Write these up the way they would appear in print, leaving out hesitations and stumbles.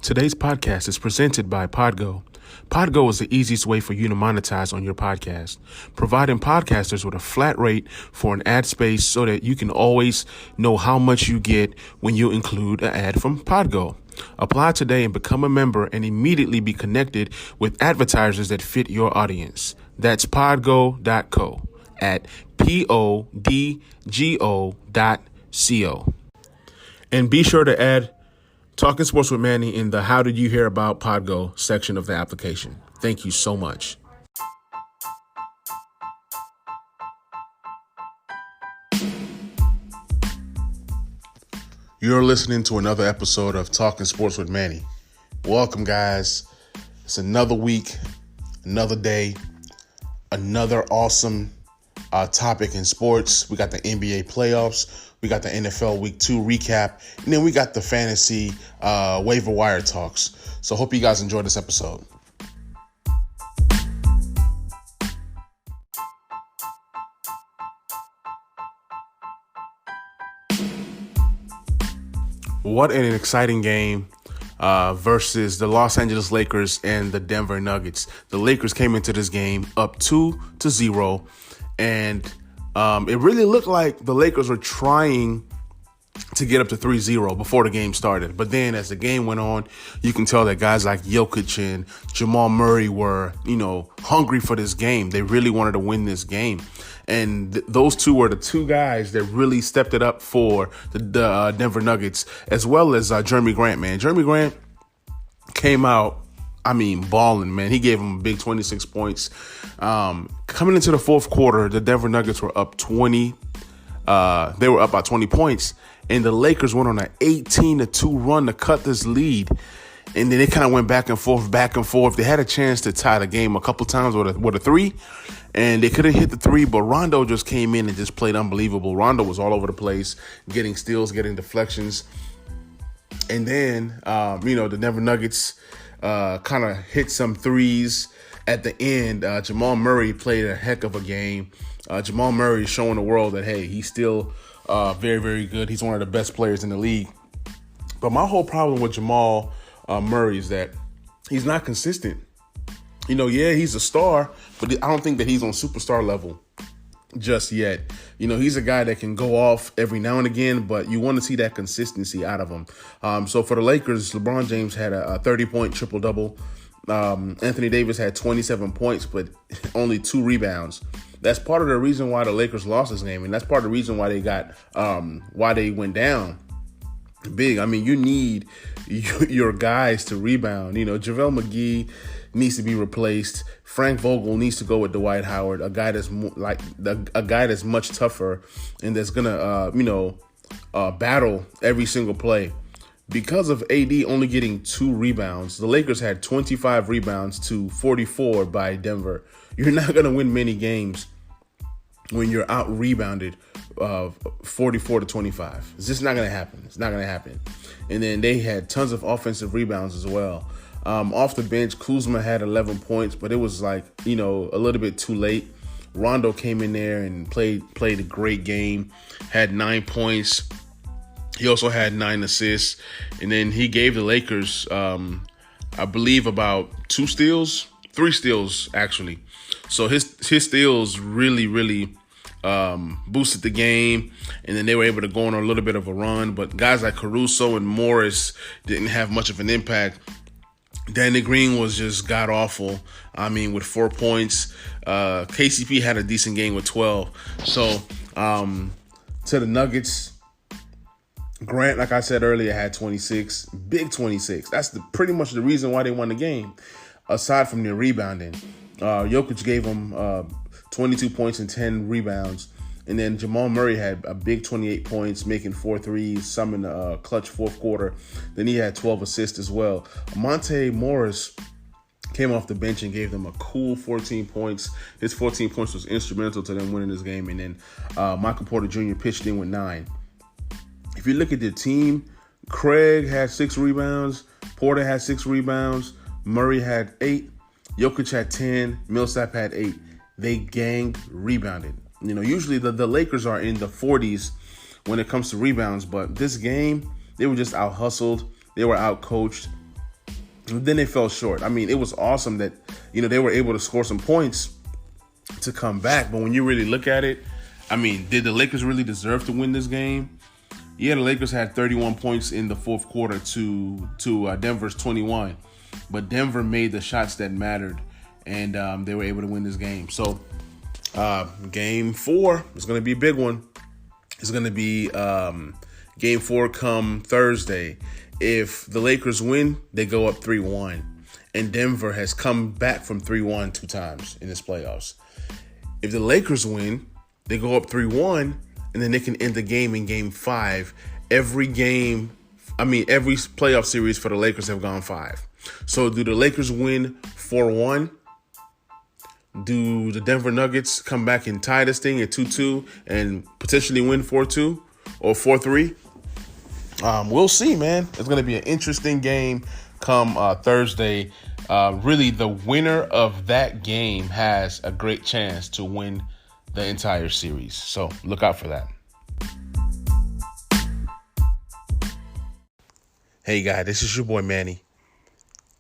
Today's podcast is presented by Podgo. Podgo is the easiest way for you to monetize on your podcast, providing podcasters with a flat rate for an ad space so that you can always know how much you get when you include an ad from Podgo. Apply today and become a member and immediately be connected with advertisers that fit your audience. That's podgo.co at podgo.co. And be sure to add Talking Sports with Manny in the How Did You Hear About Podgo section of the application. Thank you so much. You're listening to another episode of Talking Sports with Manny. Welcome, guys. It's another week, another day, another awesome topic in sports. We got the NBA playoffs. We got the NFL Week 2 recap, and then we got the fantasy waiver wire talks. So hope you guys enjoyed this episode. What an exciting game versus the Los Angeles Lakers and the Denver Nuggets. The Lakers came into this game up 2-0, and it really looked like the Lakers were trying to get up to 3-0 before the game started. But then as the game went on, you can tell that guys like Jokic and Jamal Murray were, hungry for this game. They really wanted to win this game. And those two were the two guys that really stepped it up for the Denver Nuggets, as well as Jeremy Grant, man. Jeremy Grant came out, balling, man. He gave him a big 26 points. Coming into the fourth quarter, the Denver Nuggets were up 20. They were up by 20 points, and the Lakers went on an 18-2 run to cut this lead. And then they kind of went back and forth. They had a chance to tie the game a couple times with a three, and they couldn't hit the three, but Rondo just came in and just played unbelievable. Rondo was all over the place, getting steals, getting deflections. And then, the Denver Nuggets kind of hit some threes at the end. Jamal Murray played a heck of a game. Jamal Murray is showing the world that, hey, he's still very, very good. He's one of the best players in the league. But my whole problem with Jamal Murray is that he's not consistent. He's a star, but I don't think that he's on superstar level just yet. He's a guy that can go off every now and again, but you want to see that consistency out of him. So for the Lakers, LeBron James had a 30-point triple-double. Anthony Davis had 27 points, but only 2 rebounds. That's part of the reason why the Lakers lost this game, and that's part of the reason why they went down big. You need your guys to rebound. JaVale McGee needs to be replaced. Frank Vogel needs to go with Dwight Howard, a guy that's much tougher and that's gonna battle every single play. Because of AD only getting 2 rebounds, the Lakers had 25 rebounds to 44 by Denver. You're not gonna win many games when you're out rebounded 44-25. It's just not gonna happen. It's not gonna happen. And then they had tons of offensive rebounds as well. Off the bench, Kuzma had 11 points, but it was a little bit too late. Rondo came in there and played a great game, had 9 points. He also had 9 assists. And then he gave the Lakers, I believe, about 3 steals, actually. So his steals really boosted the game, and then they were able to go on a little bit of a run. But guys like Caruso and Morris didn't have much of an impact. Danny Green was just god-awful, with 4 points. KCP had a decent game with 12. So to the Nuggets, Grant, like I said earlier, had 26, big 26. That's pretty much the reason why they won the game, aside from their rebounding. Jokic gave them 22 points and 10 rebounds. And then Jamal Murray had a big 28 points, making 4 threes, some in the clutch fourth quarter. Then he had 12 assists as well. Monte Morris came off the bench and gave them a cool 14 points. His 14 points was instrumental to them winning this game. And then Michael Porter Jr. pitched in with 9. If you look at the team, Craig had 6 rebounds. Porter had 6 rebounds. Murray had 8. Jokic had 10. Millsap had 8. They gang rebounded. Usually the Lakers are in the 40s when it comes to rebounds, but this game, they were just out-hustled. They were out-coached. And then they fell short. It was awesome that, they were able to score some points to come back. But when you really look at it, did the Lakers really deserve to win this game? Yeah, the Lakers had 31 points in the fourth quarter to Denver's 21. But Denver made the shots that mattered, and they were able to win this game. So game 4 is going to be a big one. It's going to be game 4 come Thursday. If the Lakers win, they go up 3-1. And Denver has come back from 3-1 2 times in this playoffs. If the Lakers win, they go up 3-1, and then they can end the game in game 5. Every playoff series for the Lakers have gone 5. So do the Lakers win 4-1? Do the Denver Nuggets come back and tie this thing at 2-2 and potentially win 4-2 or 4-3? We'll see, man. It's going to be an interesting game come Thursday. Really, the winner of that game has a great chance to win the entire series. So look out for that. Hey, guys, this is your boy, Manny.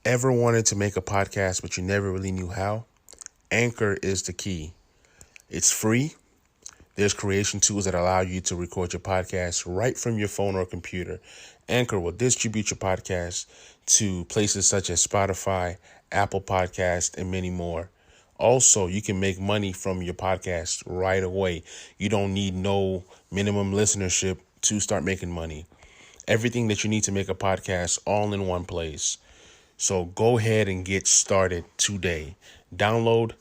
Ever wanted to make a podcast, but you never really knew how? Anchor is the key. It's free. There's creation tools that allow you to record your podcast right from your phone or computer. Anchor will distribute your podcast to places such as Spotify, Apple Podcasts, and many more. Also, you can make money from your podcast right away. You don't need no minimum listenership to start making money. Everything that you need to make a podcast all in one place. So go ahead and get started today. Download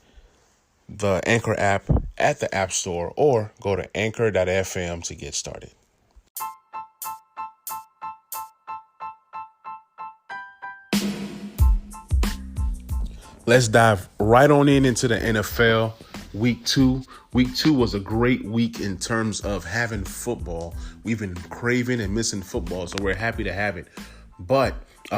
the Anchor app at the App Store or go to anchor.fm to get started. Let's dive right on into the NFL week 2. Week 2 was a great week in terms of having football. We've been craving and missing football, so we're happy to have it. But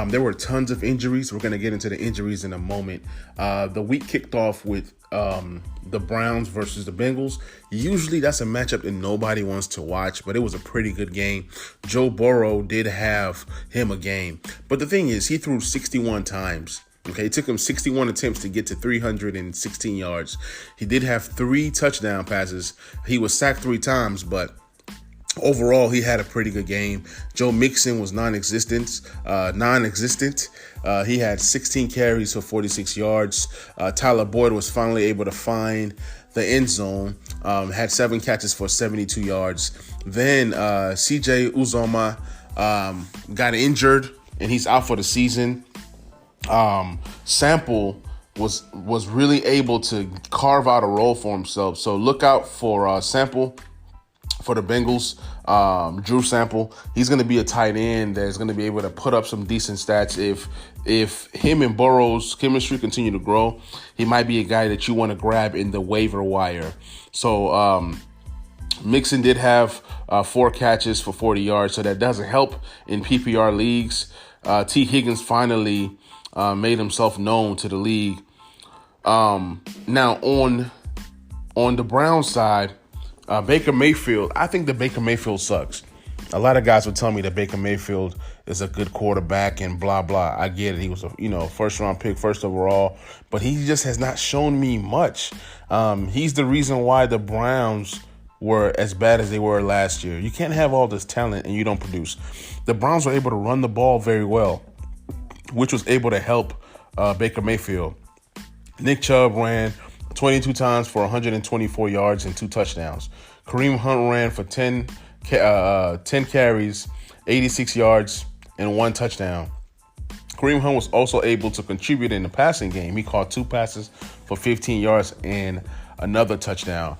there were tons of injuries. We're going to get into the injuries in a moment. The week kicked off with the Browns versus the Bengals. Usually that's a matchup that nobody wants to watch, but it was a pretty good game. Joe Burrow did have him a game. But the thing is, he threw 61 times. Okay, it took him 61 attempts to get to 316 yards. He did have 3 touchdown passes. He was sacked 3 times, but overall, he had a pretty good game. Joe Mixon was non-existent. He had 16 carries for 46 yards. Tyler Boyd was finally able to find the end zone. Had 7 catches for 72 yards. Then CJ Uzomah got injured, and he's out for the season. Sample was really able to carve out a role for himself. So look out for Sample for the Bengals. Drew Sample, he's going to be a tight end that's going to be able to put up some decent stats. If him and Burrow's chemistry continue to grow, he might be a guy that you want to grab in the waiver wire. So Mixon did have 4 catches for 40 yards, so that doesn't help in PPR leagues. T. Higgins finally made himself known to the league. Now on the Browns side, Baker Mayfield, I think that Baker Mayfield sucks. A lot of guys would tell me that Baker Mayfield is a good quarterback and blah, blah. I get it. He was a first round pick, first overall, but he just has not shown me much. He's the reason why the Browns were as bad as they were last year. You can't have all this talent and you don't produce. The Browns were able to run the ball very well, which was able to help Baker Mayfield. Nick Chubb ran 22 times for 124 yards and 2 touchdowns. Kareem Hunt ran for 10 carries, 86 yards, and 1 touchdown. Kareem Hunt was also able to contribute in the passing game. He caught 2 passes for 15 yards and another touchdown.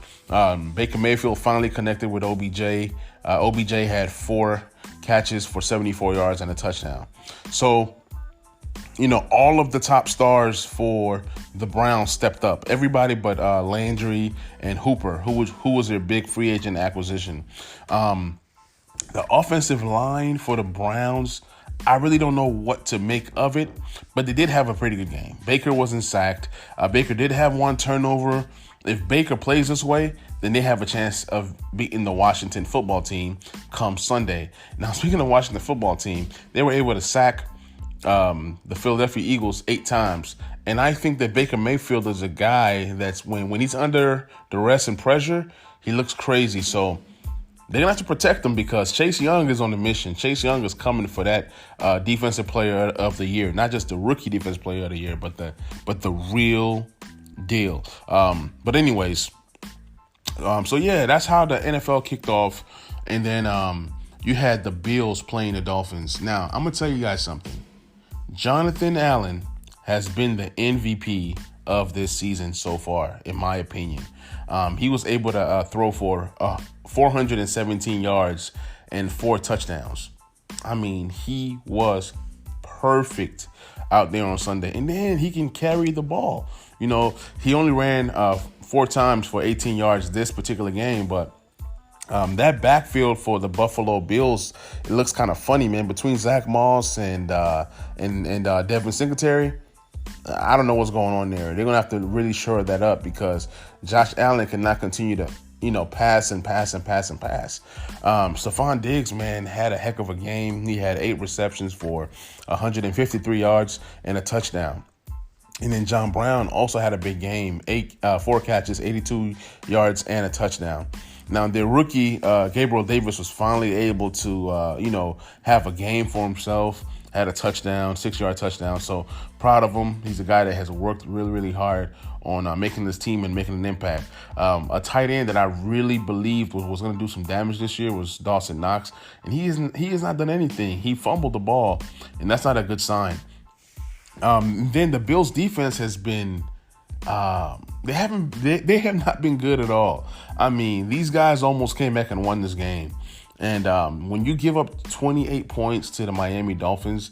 Baker Mayfield finally connected with OBJ. OBJ had 4 catches for 74 yards and a touchdown. So all of the top stars for the Browns stepped up. Everybody but Landry and Hooper, who was their big free agent acquisition. The offensive line for the Browns, I really don't know what to make of it, but they did have a pretty good game. Baker wasn't sacked. Baker did have one turnover. If Baker plays this way, then they have a chance of beating the Washington football team come Sunday. Now, speaking of Washington football team, they were able to sack the Philadelphia Eagles 8 times. And I think that Baker Mayfield is a guy that's when he's under duress and pressure, he looks crazy. So they're going to have to protect him because Chase Young is on a mission. Chase Young is coming for that defensive player of the year, not just the rookie defensive player of the year, but the real deal. But anyways, so yeah, that's how the NFL kicked off. And then you had the Bills playing the Dolphins. Now, I'm going to tell you guys something. Jonathan Allen has been the MVP of this season so far, in my opinion. He was able to throw for 417 yards and 4 touchdowns. I mean, he was perfect out there on Sunday. And then he can carry the ball. He only ran 4 times for 18 yards this particular game, but that backfield for the Buffalo Bills, it looks kind of funny, man. Between Zach Moss and Devin Singletary, I don't know what's going on there. They're going to have to really shore that up because Josh Allen cannot continue to, pass and pass and pass and pass. Stephon Diggs, man, had a heck of a game. He had 8 receptions for 153 yards and a touchdown. And then John Brown also had a big game, 4 catches, 82 yards and a touchdown. Now, their rookie, Gabriel Davis, was finally able to, have a game for himself. Had a touchdown, 6-yard touchdown. So proud of him. He's a guy that has worked really, really hard on making this team and making an impact. A tight end that I really believed was going to do some damage this year was Dawson Knox. And he has not done anything. He fumbled the ball, and that's not a good sign. Then the Bills defense has been they have not been good at all. I mean, these guys almost came back and won this game. And when you give up 28 points to the Miami Dolphins,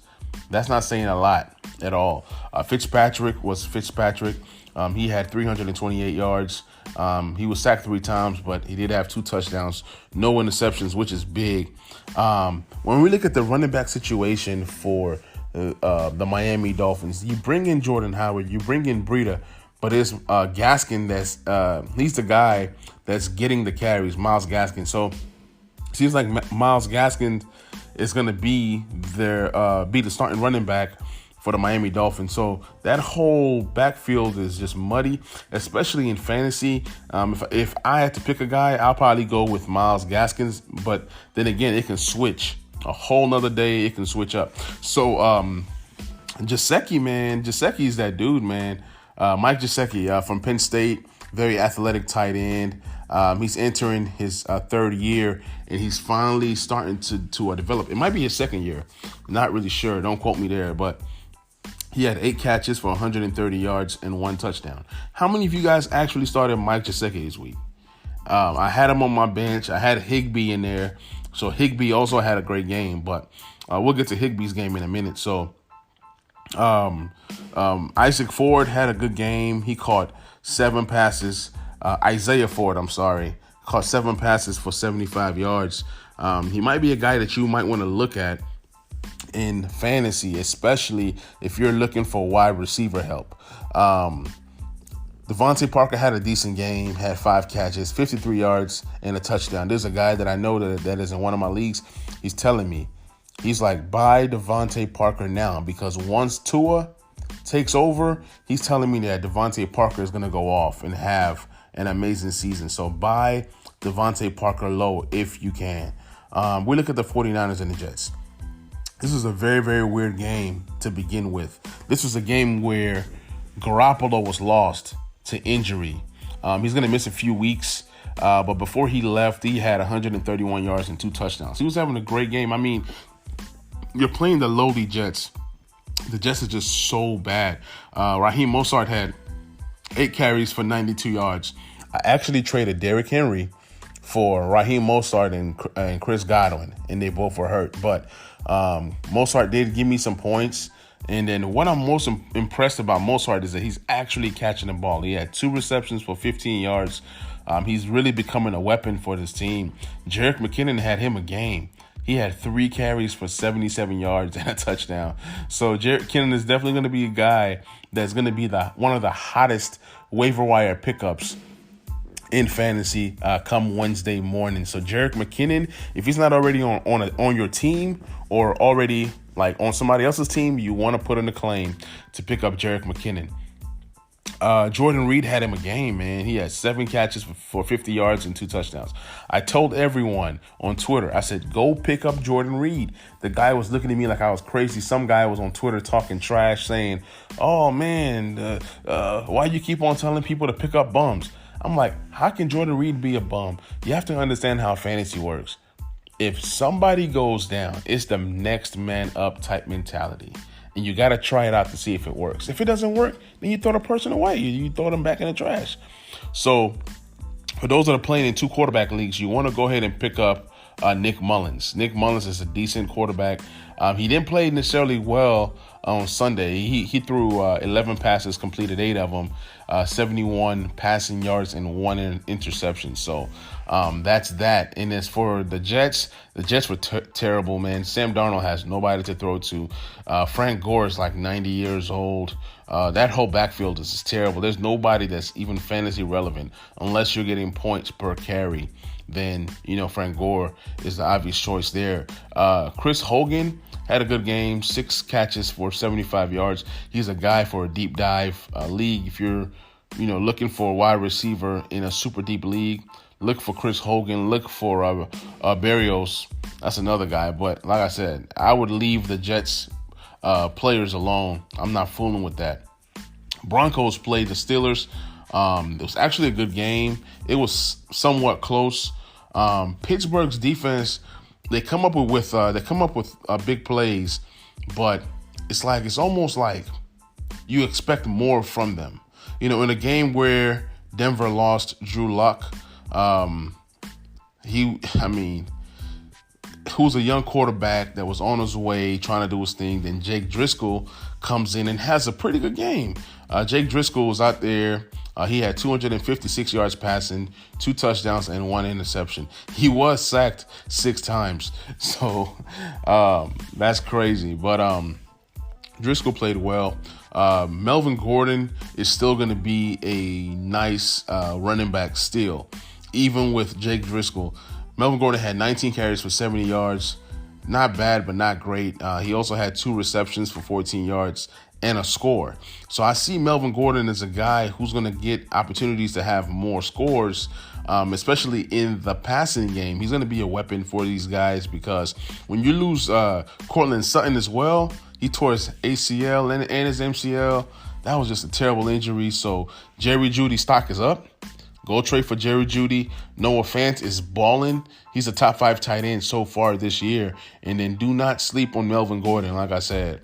that's not saying a lot at all. Fitzpatrick was Fitzpatrick. He had 328 yards. He was sacked 3 times, but he did have 2 touchdowns, no interceptions, which is big. When we look at the running back situation for the Miami Dolphins, you bring in Jordan Howard, you bring in Breida, but it's Gaskin he's the guy that's getting the carries, Myles Gaskin. So seems like Myles Gaskin is going to be the starting running back for the Miami Dolphins. So that whole backfield is just muddy, especially in fantasy. If I had to pick a guy, I'll probably go with Myles Gaskin. But then again, it can switch. A whole nother day, it can switch up. So Gesicki, man. Gesicki's that dude, man. Mike Gesicki from Penn State, very athletic tight end. He's entering his 3rd year, and he's finally starting to develop. It might be his 2nd year. Not really sure. Don't quote me there. But he had 8 catches for 130 yards and 1 touchdown. How many of you guys actually started Mike Gesicki this week? I had him on my bench. I had Higbee in there. So Higbee also had a great game. But we'll get to Higbee's game in a minute. So Isaac Ford had a good game. He caught 7 passes. Isaiah Ford, caught 7 passes for 75 yards. He might be a guy that you might want to look at in fantasy, especially if you're looking for wide receiver help. Devontae Parker had a decent game, had 5 catches, 53 yards, and a touchdown. There's a guy that I know that is in one of my leagues. He's telling me, he's like, buy Devontae Parker now, because once Tua takes over, he's telling me that Devontae Parker is going to go off and have an amazing season. So buy Devontae Parker low if you can. We look at the 49ers and the Jets. This was a very, very weird game to begin with. This was a game where Garoppolo was lost to injury. He's going to miss a few weeks. But before he left, he had 131 yards and 2 touchdowns. He was having a great game. I mean, you're playing the lowly Jets. The Jets are just so bad. Raheem Mostert had 8 carries for 92 yards. I actually traded Derrick Henry for Raheem Mostert and Chris Godwin, and they both were hurt. But Mostert did give me some points. And then what I'm most impressed about Mostert is that he's actually catching the ball. He had 2 receptions for 15 yards. He's really becoming a weapon for this team. Jerick McKinnon had him a game. He had 3 carries for 77 yards and a touchdown. So Jerick McKinnon is definitely going to be a guy that's going to be one of the hottest waiver wire pickups in fantasy come Wednesday morning. So Jerick McKinnon, if he's not already on your team or already like on somebody else's team, you want to put in a claim to pick up Jerick McKinnon. Jordan Reed had him a game, man. He had 7 catches for 50 yards and 2 touchdowns. I told everyone on Twitter, I said, go pick up Jordan Reed. The guy was looking at me like I was crazy. Some guy was on Twitter talking trash saying, oh, man, why you keep on telling people to pick up bums? I'm like, how can Jordan Reed be a bum? You have to understand how fantasy works. If somebody goes down, it's the next man up type mentality. And you got to try it out to see if it works. If it doesn't work, then you throw the person away. You throw them back in the trash. So for those that are playing in 2 quarterback leagues, you want to go ahead and pick up Nick Mullins. Nick Mullins is a decent quarterback. He didn't play necessarily well on Sunday. He threw 11 passes, completed 8 of them, 71 passing yards and 1 interception. So that's that. And as for the Jets were terrible, man. Sam Darnold has nobody to throw to. Frank Gore is like 90 years old. That whole backfield is terrible. There's nobody that's even fantasy relevant unless you're getting points per carry. Then, Frank Gore is the obvious choice there. Chris Hogan had a good game, 6 catches for 75 yards. He's a guy for a deep dive league. If you're, looking for a wide receiver in a super deep league, look for Chris Hogan. Look for Berrios. That's another guy. But like I said, I would leave the Jets players alone. I'm not fooling with that. Broncos played the Steelers. It was actually a good game. It was somewhat close. Pittsburgh's defense, they come up with big plays, but it's almost like you expect more from them. In a game where Denver lost Drew Luck, who's a young quarterback that was on his way trying to do his thing. Then Jake Driscoll comes in and has a pretty good game. Jake Driscoll was out there. He had 256 yards passing, 2 touchdowns, and 1 interception. He was sacked 6 times. So that's crazy. But Driscoll played well. Melvin Gordon is still going to be a nice running back still, even with Jake Driscoll. Melvin Gordon had 19 carries for 70 yards. Not bad, but not great. He also had 2 receptions for 14 yards and a score. So I see Melvin Gordon as a guy who's going to get opportunities to have more scores, especially in the passing game. He's going to be a weapon for these guys because when you lose Cortland Sutton as well, he tore his ACL and his MCL. That was just a terrible injury. So Jerry Jeudy's stock is up. Go trade for Jerry Jeudy. Noah Fant is balling. He's a top 5 tight end so far this year. And then do not sleep on Melvin Gordon. Like I said,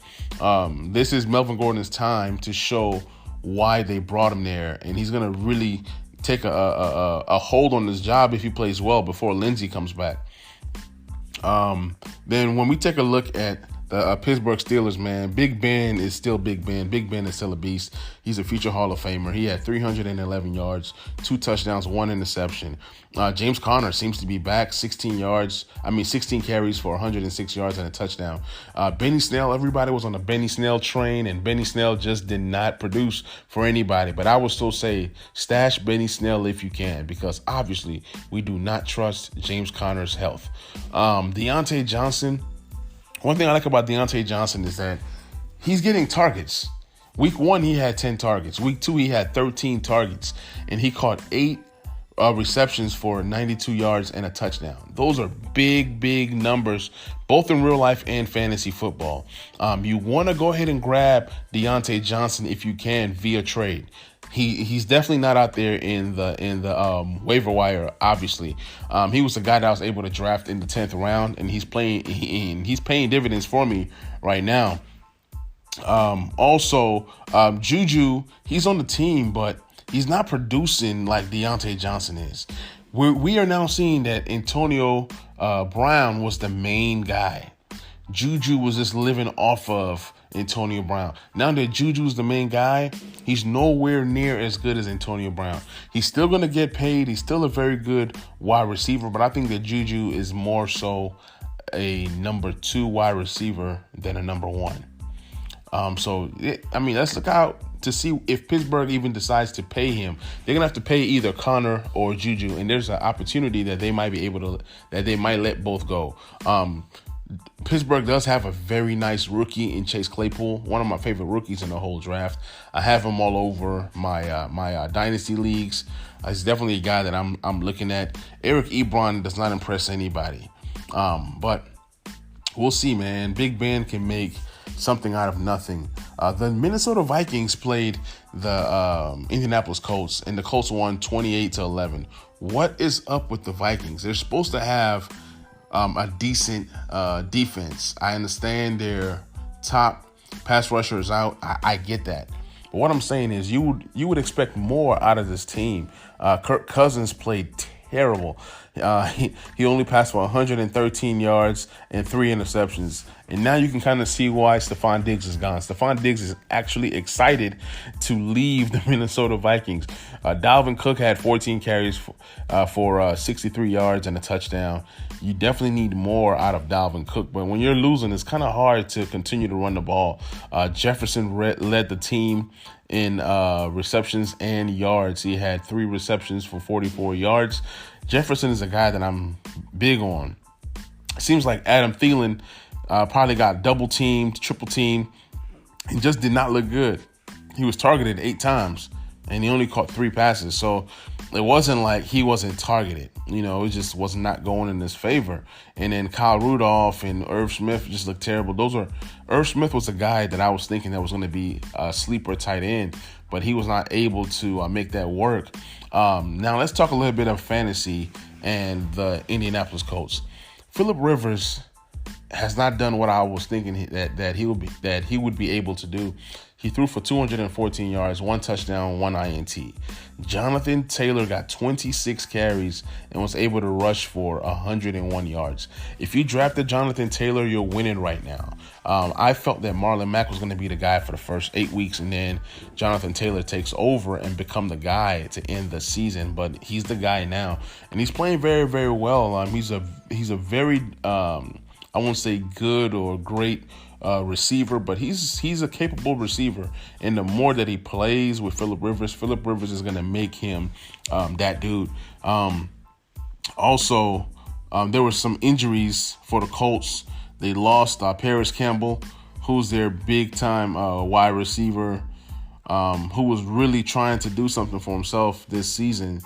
this is Melvin Gordon's time to show why they brought him there. And he's going to really take a hold on this job if he plays well before Lindsey comes back. Then when we take a look at the Pittsburgh Steelers, man, Big Ben is still Big Ben. Big Ben is still a beast. He's a future Hall of Famer. He had 311 yards, 2 touchdowns, 1 interception. James Conner seems to be back, 16 carries for 106 yards and a touchdown. Benny Snell, everybody was on the Benny Snell train, and Benny Snell just did not produce for anybody. But I would still say stash Benny Snell if you can, because obviously we do not trust James Conner's health. Deontay Johnson. One thing I like about Deontay Johnson is that he's getting targets. Week 1, he had 10 targets. Week 2, he had 13 targets. And he caught 8 receptions for 92 yards and a touchdown. Those are big, big numbers, both in real life and fantasy football. You want to go ahead and grab Deontay Johnson if you can via trade. He's definitely not out there in the waiver wire. Obviously, he was the guy that I was able to draft in the 10th round, and he's paying dividends for me right now. Also, Juju, he's on the team, but he's not producing like Deontay Johnson is. We are now seeing that Antonio Brown was the main guy. Juju was just living off of Antonio Brown. Now that Juju's the main guy, he's nowhere near as good as Antonio Brown. He's still going to get paid. He's still a very good wide receiver, but I think that Juju is more so a number 2 wide receiver than a number 1. Let's look out to see if Pittsburgh even decides to pay him. They're going to have to pay either Connor or Juju, and there's an opportunity that they might let both go. Pittsburgh does have a very nice rookie in Chase Claypool, one of my favorite rookies in the whole draft. I have him all over my dynasty leagues. He's definitely a guy that I'm looking at. Eric Ebron does not impress anybody, but we'll see, man. Big Ben can make something out of nothing. The Minnesota Vikings played the Indianapolis Colts, and the Colts won 28-11. What is up with the Vikings? They're supposed to have a decent defense. I understand their top pass rusher is out. I get that. But what I'm saying is you would expect more out of this team. Kirk Cousins played terrible. He only passed for 113 yards and 3 interceptions. And now you can kind of see why Stephon Diggs is gone. Stephon Diggs is actually excited to leave the Minnesota Vikings. Dalvin Cook had 14 carries for 63 yards and a touchdown. You definitely need more out of Dalvin Cook. But when you're losing, it's kind of hard to continue to run the ball. Jefferson led the team in receptions and yards. He had 3 receptions for 44 yards. Jefferson is a guy that I'm big on. It seems like Adam Thielen probably got double teamed, triple teamed, and just did not look good. He was targeted 8 times, and he only caught 3 passes. So it wasn't like he wasn't targeted. It just was not going in his favor. And then Kyle Rudolph and Irv Smith just looked terrible. Irv Smith was a guy that I was thinking that was going to be a sleeper tight end, but he was not able to make that work. Now let's talk a little bit of fantasy and the Indianapolis Colts. Phillip Rivers has not done what I was thinking that he would be able to do. He threw for 214 yards, 1 touchdown, 1 INT. Jonathan Taylor got 26 carries and was able to rush for 101 yards. If you drafted Jonathan Taylor, you're winning right now. I felt that Marlon Mack was going to be the guy for the first 8 weeks, and then Jonathan Taylor takes over and become the guy to end the season. But he's the guy now, and he's playing very, very well. He's a very I won't say good or great receiver, but he's a capable receiver. And the more that he plays with Phillip Rivers is going to make him that dude. Also, there were some injuries for the Colts. They lost Paris Campbell, who's their big-time wide receiver, who was really trying to do something for himself this season.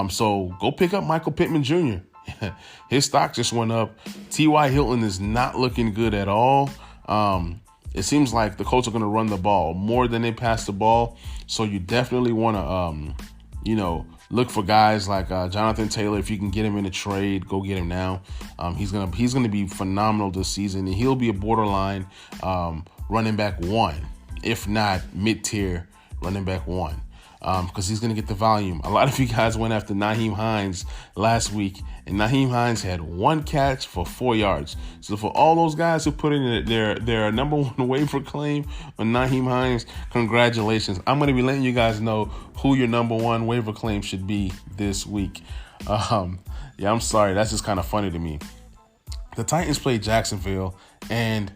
So go pick up Michael Pittman Jr. His stock just went up. T.Y. Hilton is not looking good at all. It seems like the Colts are going to run the ball more than they pass the ball. So you definitely want to, look for guys like Jonathan Taylor. If you can get him in a trade, go get him now. He's gonna be phenomenal this season, and he'll be a borderline running back 1, if not mid-tier running back 1. Because he's going to get the volume. A lot of you guys went after Nyheim Hines last week, and Nyheim Hines had 1 catch for 4 yards. So for all those guys who put in their number 1 waiver claim on Nyheim Hines, congratulations. I'm going to be letting you guys know who your number 1 waiver claim should be this week. I'm sorry. That's just kind of funny to me. The Titans played Jacksonville, and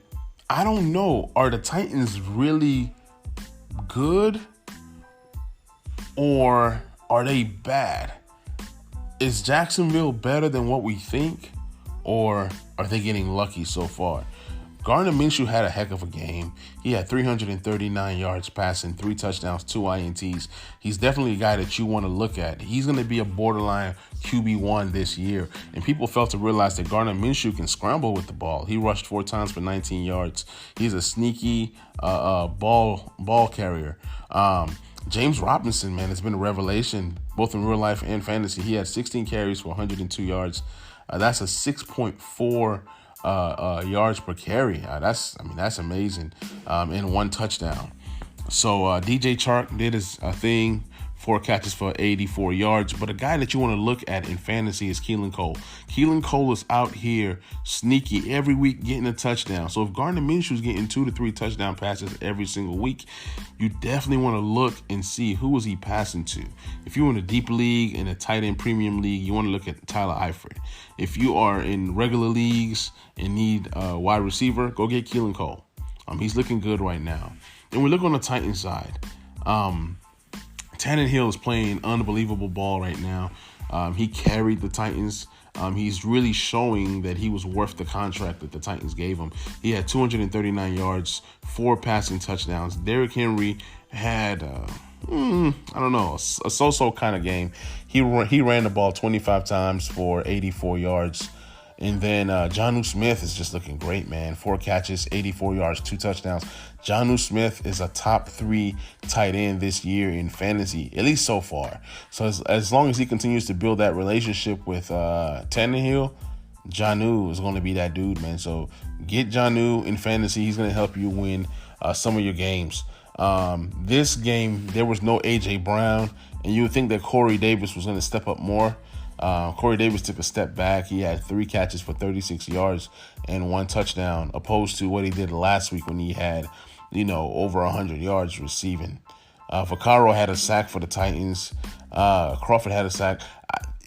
I don't know. Are the Titans really good? Or are they bad? Is Jacksonville better than what we think? Or are they getting lucky so far? Gardner Minshew had a heck of a game. He had 339 yards passing, 3 touchdowns, 2 INTs. He's definitely a guy that you want to look at. He's going to be a borderline QB1 this year. And people failed to realize that Gardner Minshew can scramble with the ball. He rushed 4 times for 19 yards. He's a sneaky ball carrier. James Robinson, man, has been a revelation, both in real life and fantasy. He had 16 carries for 102 yards. That's a 6.4 yards per carry. That's amazing. And 1 touchdown. So DJ Chark did his thing 4 catches for 84 yards. But a guy that you want to look at in fantasy is Keelan Cole. Keelan Cole is out here sneaky every week getting a touchdown. So if Gardner Minshew's getting 2 to 3 touchdown passes every single week, you definitely want to look and see who is he passing to. If you're in a deep league, in a tight end premium league, you want to look at Tyler Eifert. If you are in regular leagues and need a wide receiver, go get Keelan Cole. He's looking good right now. And we look on the Titans side. Tannehill is playing unbelievable ball right now. He carried the Titans. He's really showing that he was worth the contract that the Titans gave him. He had 239 yards, 4 passing touchdowns. Derrick Henry had, a so-so kind of game. He ran the ball 25 times for 84 yards. And then Jonnu Smith is just looking great, man. 4 catches, 84 yards, 2 touchdowns. Jonnu Smith is a top 3 tight end this year in fantasy, at least so far. So as long as he continues to build that relationship with Tannehill, Jonnu is going to be that dude, man. So get Jonnu in fantasy. He's going to help you win some of your games. This game, there was no A.J. Brown, and you would think that Corey Davis was going to step up more. Corey Davis took a step back. He had 3 catches for 36 yards and 1 touchdown, opposed to what he did last week when he had, over 100 yards receiving. Vaccaro had a sack for the Titans. Crawford had a sack.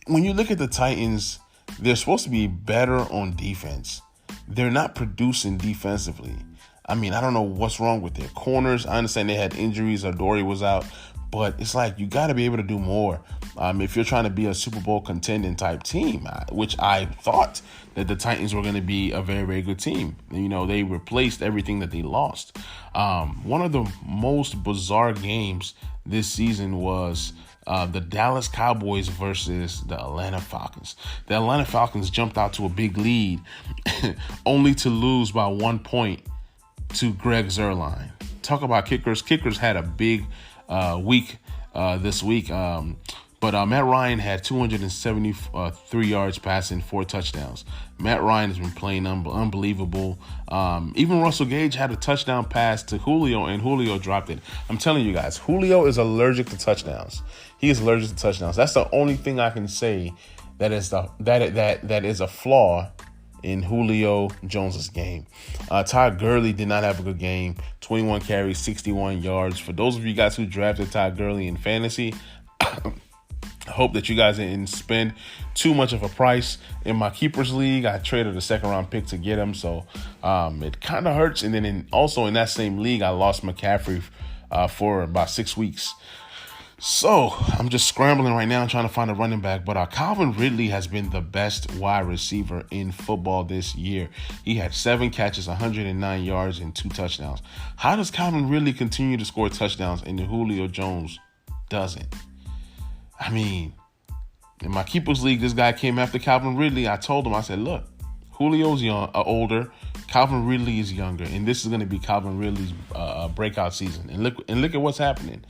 When you look at the Titans, they're supposed to be better on defense. They're not producing defensively. I don't know what's wrong with their corners. I understand they had injuries. Adoree was out. But it's like you got to be able to do more if you're trying to be a Super Bowl contending type team, which I thought that the Titans were going to be a very, very good team. They replaced everything that they lost. One of the most bizarre games this season was the Dallas Cowboys versus the Atlanta Falcons. The Atlanta Falcons jumped out to a big lead only to lose by 1 point to Greg Zuerlein. Talk about kickers. Kickers had a big week this week. But Matt Ryan had 273 yards passing, 4 touchdowns. Matt Ryan has been playing unbelievable. Even Russell Gage had a touchdown pass to Julio, and Julio dropped it. I'm telling you guys, Julio is allergic to touchdowns. He is allergic to touchdowns. That's the only thing I can say that is a flaw in Julio Jones's game. Todd Gurley did not have a good game. 21 carries, 61 yards. For those of you guys who drafted Todd Gurley in fantasy, I hope that you guys didn't spend too much of a price. In my keepers league, I traded a 2nd-round pick to get him, so it kind of hurts. And then also in that same league, I lost McCaffrey for about 6 weeks. So I'm just scrambling right now trying to find a running back. But Calvin Ridley has been the best wide receiver in football this year. He had 7 catches, 109 yards, and 2 touchdowns. How does Calvin Ridley continue to score touchdowns and Julio Jones doesn't? In my Keepers League, this guy came after Calvin Ridley. I told him, I said, look, Julio's older, Calvin Ridley is younger, and this is going to be Calvin Ridley's breakout season. And look at what's happening.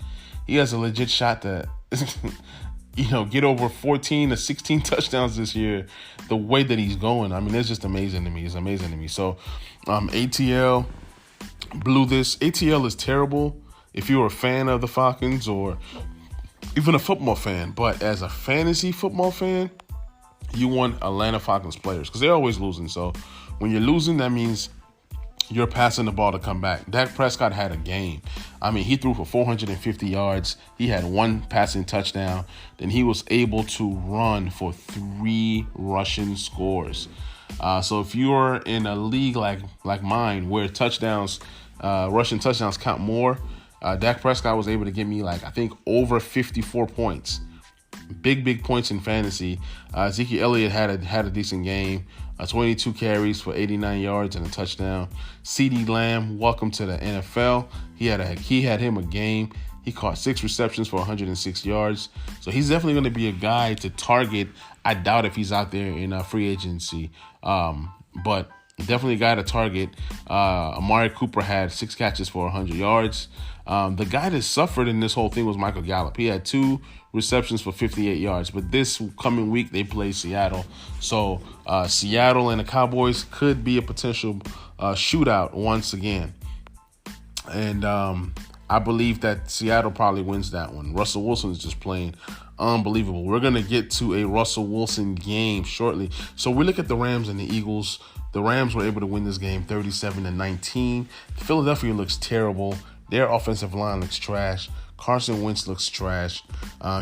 He has a legit shot to, get over 14 to 16 touchdowns this year. The way that he's going, it's just amazing to me. It's amazing to me. So, ATL blew this. ATL is terrible if you're a fan of the Falcons or even a football fan. But as a fantasy football fan, you want Atlanta Falcons players because they're always losing. So when you're losing, that means you're passing the ball to come back. Dak Prescott had a game. He threw for 450 yards. He had 1 passing touchdown. Then he was able to run for 3 rushing scores. So if you're in a league like mine where rushing touchdowns count more, Dak Prescott was able to give me over 54 points. Big points in fantasy. Ezekiel Elliott had a decent game. 22 carries for 89 yards and a touchdown. CeeDee Lamb, welcome to the NFL. He had him a game. He caught 6 receptions for 106 yards. So he's definitely going to be a guy to target. I doubt if he's out there in free agency. But definitely a guy to target. Amari Cooper had 6 catches for 100 yards. The guy that suffered in this whole thing was Michael Gallup. He had 2 receptions for 58 yards. But this coming week, they play Seattle. So Seattle and the Cowboys could be a potential shootout once again. And I believe that Seattle probably wins that one. Russell Wilson is just playing unbelievable. We're going to get to a Russell Wilson game shortly. So we look at the Rams and the Eagles. The Rams were able to win this game 37-19. Philadelphia looks terrible. Their offensive line looks trash. Carson Wentz looks trash.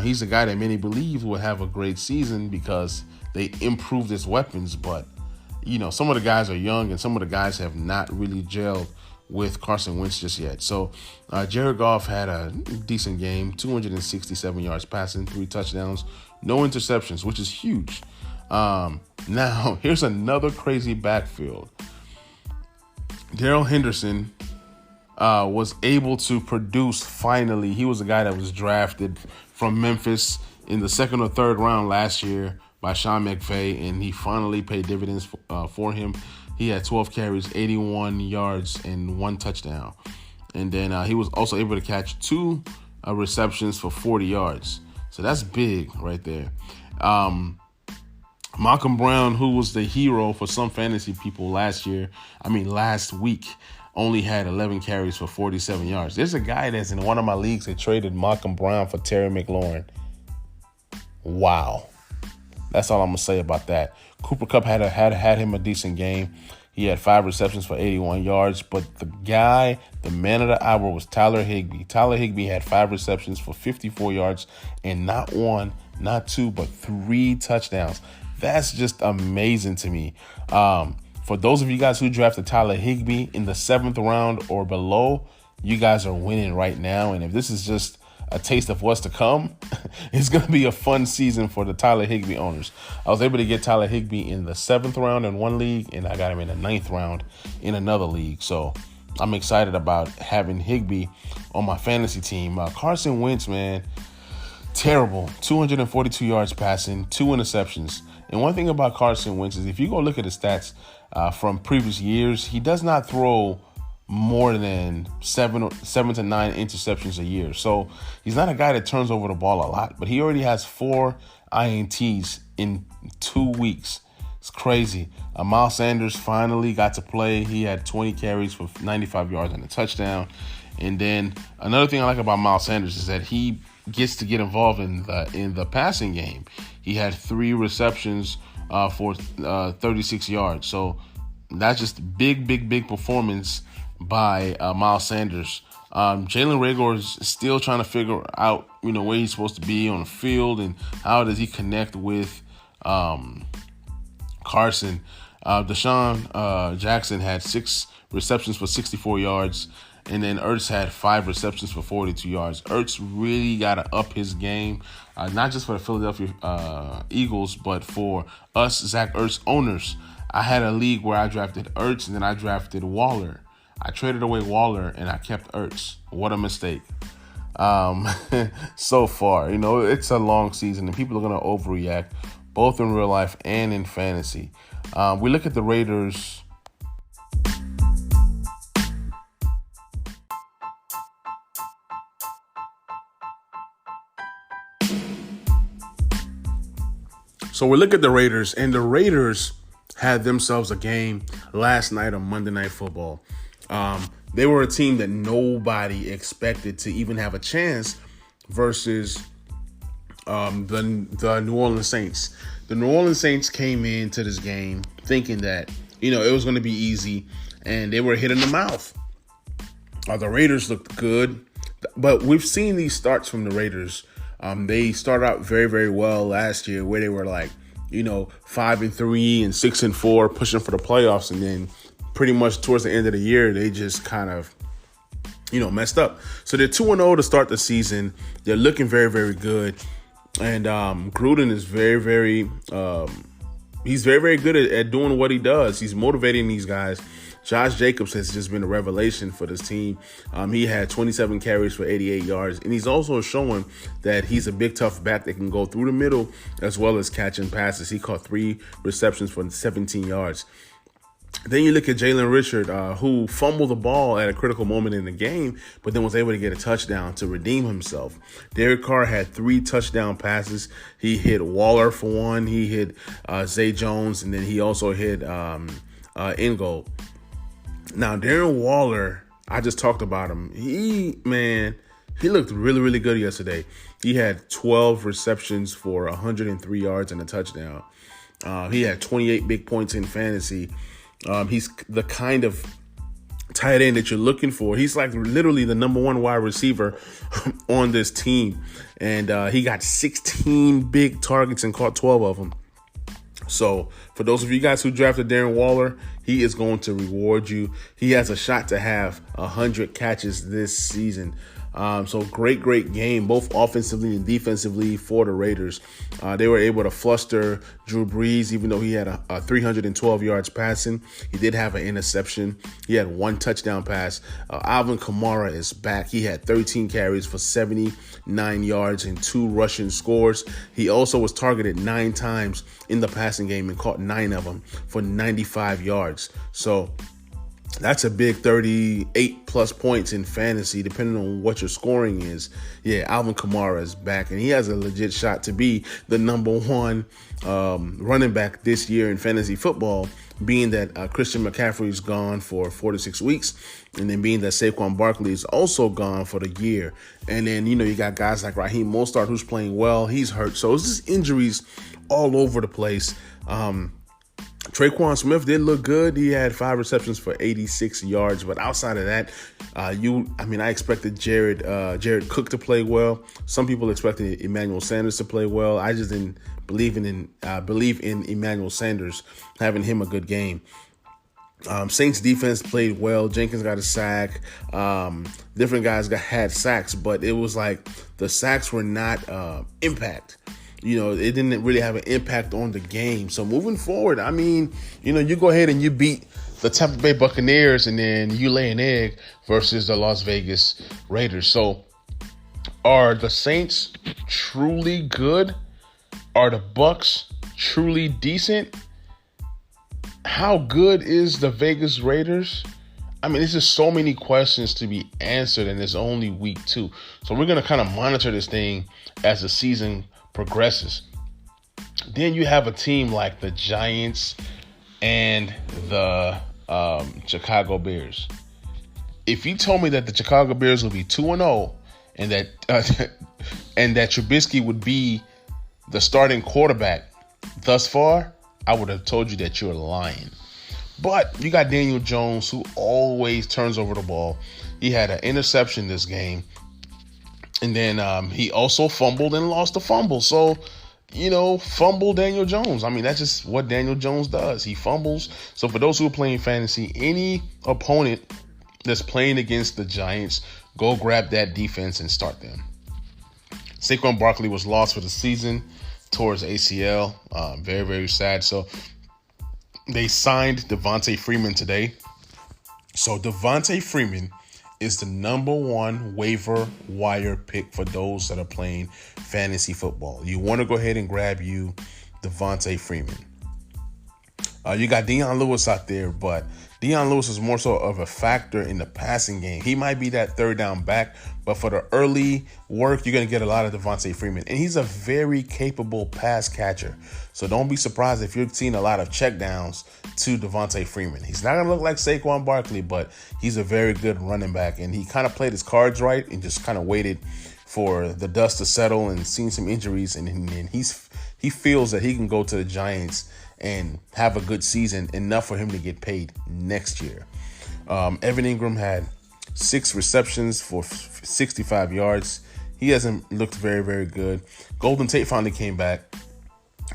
He's a guy that many believe will have a great season because they improved his weapons. But, some of the guys are young and some of the guys have not really gelled with Carson Wentz just yet. So Jared Goff had a decent game, 267 yards passing, 3 touchdowns, no interceptions, which is huge. Now, here's another crazy backfield. Darrell Henderson was able to produce finally. He was a guy that was drafted from Memphis in the 2nd or 3rd round last year by Sean McVay, and he finally paid dividends for him. He had 12 carries, 81 yards, and 1 touchdown. And then he was also able to catch 2 receptions for 40 yards. So that's big right there. Malcolm Brown, who was the hero for some fantasy people last week, only had 11 carries for 47 yards. There's a guy that's in one of my leagues that traded Malcolm Brown for Terry McLaurin. Wow. That's all I'm going to say about that. Cooper Kupp had him a decent game. He had 5 receptions for 81 yards. But the man of the hour was Tyler Higbee. Tyler Higbee had 5 receptions for 54 yards and not 1, not 2, but 3 touchdowns. That's just amazing to me. For those of you guys who drafted Tyler Higbee in the 7th round or below, you guys are winning right now. And if this is just a taste of what's to come, it's going to be a fun season for the Tyler Higbee owners. I was able to get Tyler Higbee in the 7th round in one league, and I got him in the 9th round in another league. So I'm excited about having Higbee on my fantasy team. Carson Wentz, man, terrible. 242 yards passing, 2 interceptions. And one thing about Carson Wentz is if you go look at his stats from previous years, he does not throw more than 7 to 9 interceptions a year. So he's not a guy that turns over the ball a lot, but he already has 4 INTs in 2 weeks. It's crazy. Miles Sanders finally got to play. He had 20 carries for 95 yards and a touchdown. And then another thing I like about Miles Sanders is that he gets to get involved in the passing game. He had 3 receptions for 36 yards. So that's just big performance by Miles Sanders. Jalen Reagor is still trying to figure out, where he's supposed to be on the field and how does he connect with Carson. Deshaun Jackson had 6 receptions for 64 yards, and then Ertz had 5 receptions for 42 yards. Ertz really got to up his game, not just for the Philadelphia Eagles, but for us Zach Ertz owners. I had a league where I drafted Ertz and then I drafted Waller. I traded away Waller and I kept Ertz. What a mistake. So far, it's a long season and people are going to overreact, both in real life and in fantasy. We look at the Raiders. So we look at the Raiders, and the Raiders had themselves a game last night on Monday Night Football. They were a team that nobody expected to even have a chance versus the New Orleans Saints. The New Orleans Saints came into this game thinking that, it was going to be easy, and they were hit in the mouth. The Raiders looked good, but we've seen these starts from the Raiders. They started out very, very well last year where they were 5-3 and 6-4 pushing for the playoffs. And then pretty much towards the end of the year, they just kind of, messed up. So they're 2-0 to start the season. They're looking very, very good. And Gruden is very, very, he's very, very good at doing what he does. He's motivating these guys. Josh Jacobs has just been a revelation for this team. He had 27 carries for 88 yards, and he's also showing that he's a big, tough back that can go through the middle as well as catching passes. He caught 3 receptions for 17 yards. Then you look at Jalen Richard, who fumbled the ball at a critical moment in the game, but then was able to get a touchdown to redeem himself. Derek Carr had 3 touchdown passes. He hit Waller for 1. He hit Zay Jones, and then he also hit Ingold. Now, Darren Waller I just talked about him. He looked really, really good yesterday. He had 12 receptions for 103 yards and a touchdown. He had 28 big points in fantasy. He's the kind of tight end that you're looking for. He's like literally the number one wide receiver on this team. And he got 16 big targets and caught 12 of them. So for those of you guys who drafted Darren Waller, he is going to reward you. He has a shot to have 100 catches this season. So great game, both offensively and defensively for the Raiders. They were able to fluster Drew Brees, even though he had a 312 yards passing. He did have an interception. He had one touchdown pass. Alvin Kamara is back. He had 13 carries for 79 yards and 2 rushing scores. He also was targeted 9 times in the passing game and caught 9 of them for 95 yards. So that's a big 38 plus points in fantasy, depending on what your scoring is. Yeah, Alvin Kamara is back, and he has a legit shot to be the number one running back this year in fantasy football, being that Christian McCaffrey is gone for 4 to 6 weeks, and then being that Saquon Barkley is also gone for the year. And then, you got guys like Raheem Mostert, who's playing well. He's hurt. So it's just injuries all over the place. Traquan Smith did look good. He had 5 receptions for 86 yards. But outside of that, I expected Jared Cook to play well. Some people expected Emmanuel Sanders to play well. I just didn't believe in Emmanuel Sanders, having him a good game. Saints defense played well. Jenkins got a sack. Different guys had sacks, but it was like the sacks were not impact. It didn't really have an impact on the game. So moving forward, you go ahead and you beat the Tampa Bay Buccaneers and then you lay an egg versus the Las Vegas Raiders. So are the Saints truly good? Are the Bucs truly decent? How good is the Vegas Raiders? There's just so many questions to be answered, and it's only week 2. So we're going to kind of monitor this thing as the season progresses. Then you have a team like the Giants and the Chicago Bears. If you told me that the Chicago Bears would be 2-0 and that Trubisky would be the starting quarterback thus far, I would have told you that you're lying. But you got Daniel Jones, who always turns over the ball. He had an interception this game. And then he also fumbled and lost a fumble. So, fumble Daniel Jones. That's just what Daniel Jones does. He fumbles. So for those who are playing fantasy, any opponent that's playing against the Giants, go grab that defense and start them. Saquon Barkley was lost for the season towards ACL. Very, very sad. So they signed Devontae Freeman today. So Devontae Freeman is the number one waiver wire pick for those that are playing fantasy football. You want to go ahead and grab you Devontae Freeman. You got Deion Lewis out there, but Deion Lewis is more so of a factor in the passing game. He might be that third down back, but for the early work, you're going to get a lot of Devontae Freeman. And he's a very capable pass catcher. So don't be surprised if you're seeing a lot of checkdowns to Devontae Freeman. He's not going to look like Saquon Barkley, but he's a very good running back. And he kind of played his cards right and just kind of waited for the dust to settle and seen some injuries. And he feels that he can go to the Giants and have a good season, enough for him to get paid next year. Evan Ingram had 6 receptions for 65 yards. He hasn't looked very, very good. Golden Tate finally came back.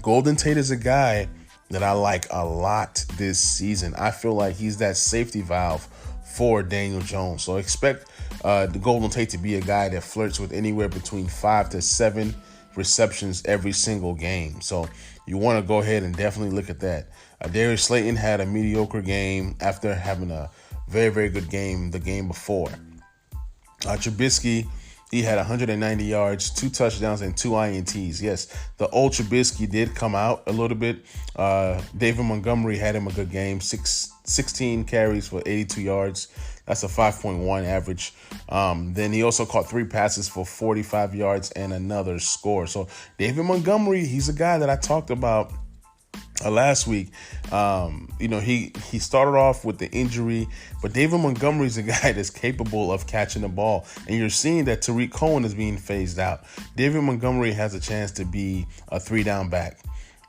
Golden Tate is a guy that I like a lot this season. I feel like he's that safety valve for Daniel Jones. So expect the Golden Tate to be a guy that flirts with anywhere between 5 to 7 receptions every single game. So you want to go ahead and definitely look at that. Darius Slayton had a mediocre game after having a very, very good game the game before. Trubisky, he had 190 yards, 2 touchdowns, and 2 INTs. Yes, the old Trubisky did come out a little bit. David Montgomery had him a good game, 16 carries for 82 yards. That's a 5.1 average. Then he also caught 3 passes for 45 yards and another score. So David Montgomery, he's a guy that I talked about last week. He started off with the injury, but David Montgomery's a guy that's capable of catching the ball, and you're seeing that Tariq Cohen is being phased out. David Montgomery has a chance to be a 3-down back,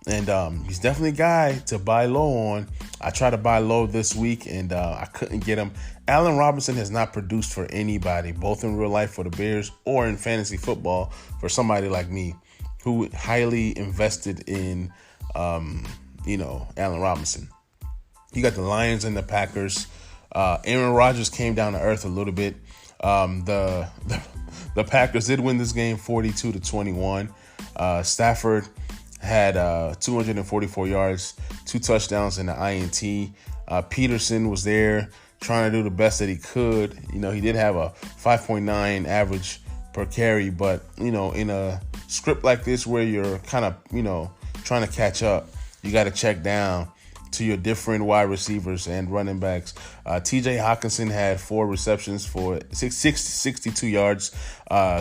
and he's definitely a guy to buy low on. I tried to buy low this week, and I couldn't get him. Allen Robinson has not produced for anybody, both in real life for the Bears or in fantasy football for somebody like me, who highly invested in Allen Robinson. You got the Lions and the Packers. Aaron Rodgers came down to earth a little bit. The Packers did win this game 42-21. Stafford had 244 yards, 2 touchdowns, and an INT. Peterson was there trying to do the best that he could. He did have a 5.9 average per carry, but in a script like this where you're kind of trying to catch up, you got to check down to your different wide receivers and running backs. TJ Hawkinson had 4 receptions for 62 yards.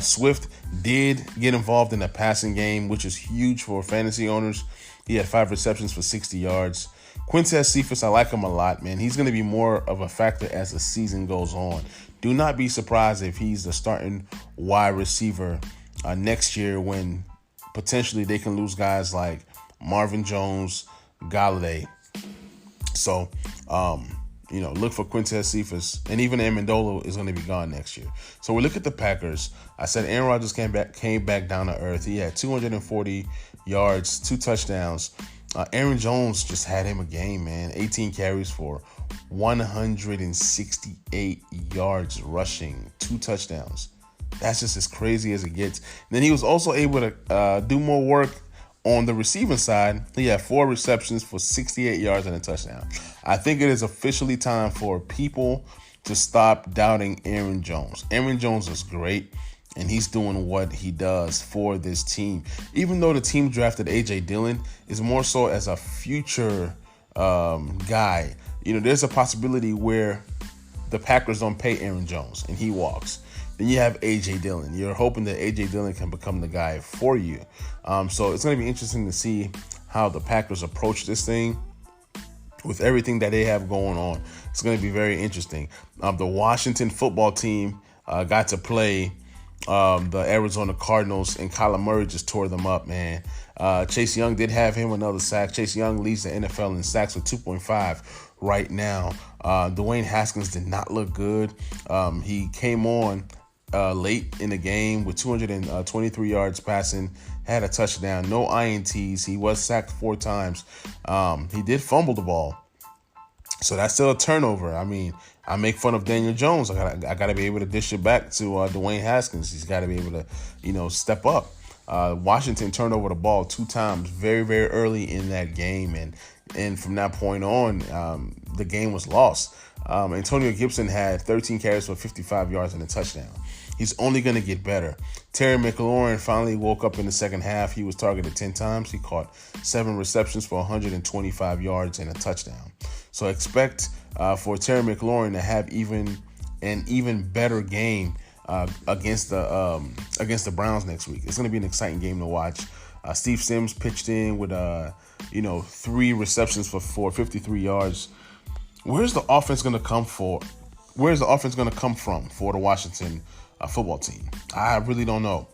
Swift did get involved in the passing game, which is huge for fantasy owners. He had 5 receptions for 60 yards. Quintez Cephas, I like him a lot, man. He's going to be more of a factor as the season goes on. Do not be surprised if he's the starting wide receiver next year, when potentially they can lose guys like Marvin Jones, Galladay. So, look for Quintez Cephas, and even Amendola is going to be gone next year. So we look at the Packers. I said Aaron Rodgers came back down to earth. He had 240 yards, 2 touchdowns. Aaron Jones just had him a game, man. 18 carries for 168 yards rushing, 2 touchdowns. That's just as crazy as it gets. And then he was also able to do more work on the receiving side. He had 4 receptions for 68 yards and a touchdown. I think it is officially time for people to stop doubting Aaron Jones. Aaron Jones is great, and he's doing what he does for this team. Even though the team drafted A.J. Dillon, is more so as a future guy. There's a possibility where the Packers don't pay Aaron Jones and he walks. Then you have A.J. Dillon. You're hoping that A.J. Dillon can become the guy for you. So it's going to be interesting to see how the Packers approach this thing with everything that they have going on. It's going to be very interesting. The Washington football team got to play the Arizona Cardinals, and Kyler Murray just tore them up, man. Chase Young did have him another sack. Chase Young leads the NFL in sacks with 2.5 right now. Dwayne Haskins did not look good. He came on late in the game with 223 yards passing, had a touchdown, no INTs. He was sacked 4 times. He did fumble the ball, so that's still a turnover. I mean, I make fun of Daniel Jones. I gotta be able to dish it back to Dwayne Haskins. He's got to be able to, step up. Washington turned over the ball 2 times very, very early in that game, and from that point on, the game was lost. Antonio Gibson had 13 carries for 55 yards and a touchdown. He's only going to get better. Terry McLaurin finally woke up in the second half. He was targeted 10 times. He caught 7 receptions for 125 yards and a touchdown. So expect for Terry McLaurin to have an even better game against the Browns next week. It's going to be an exciting game to watch. Steve Sims pitched in with 3 receptions for 53 yards. Where's the offense going to come from for the Washington football team? I really don't know.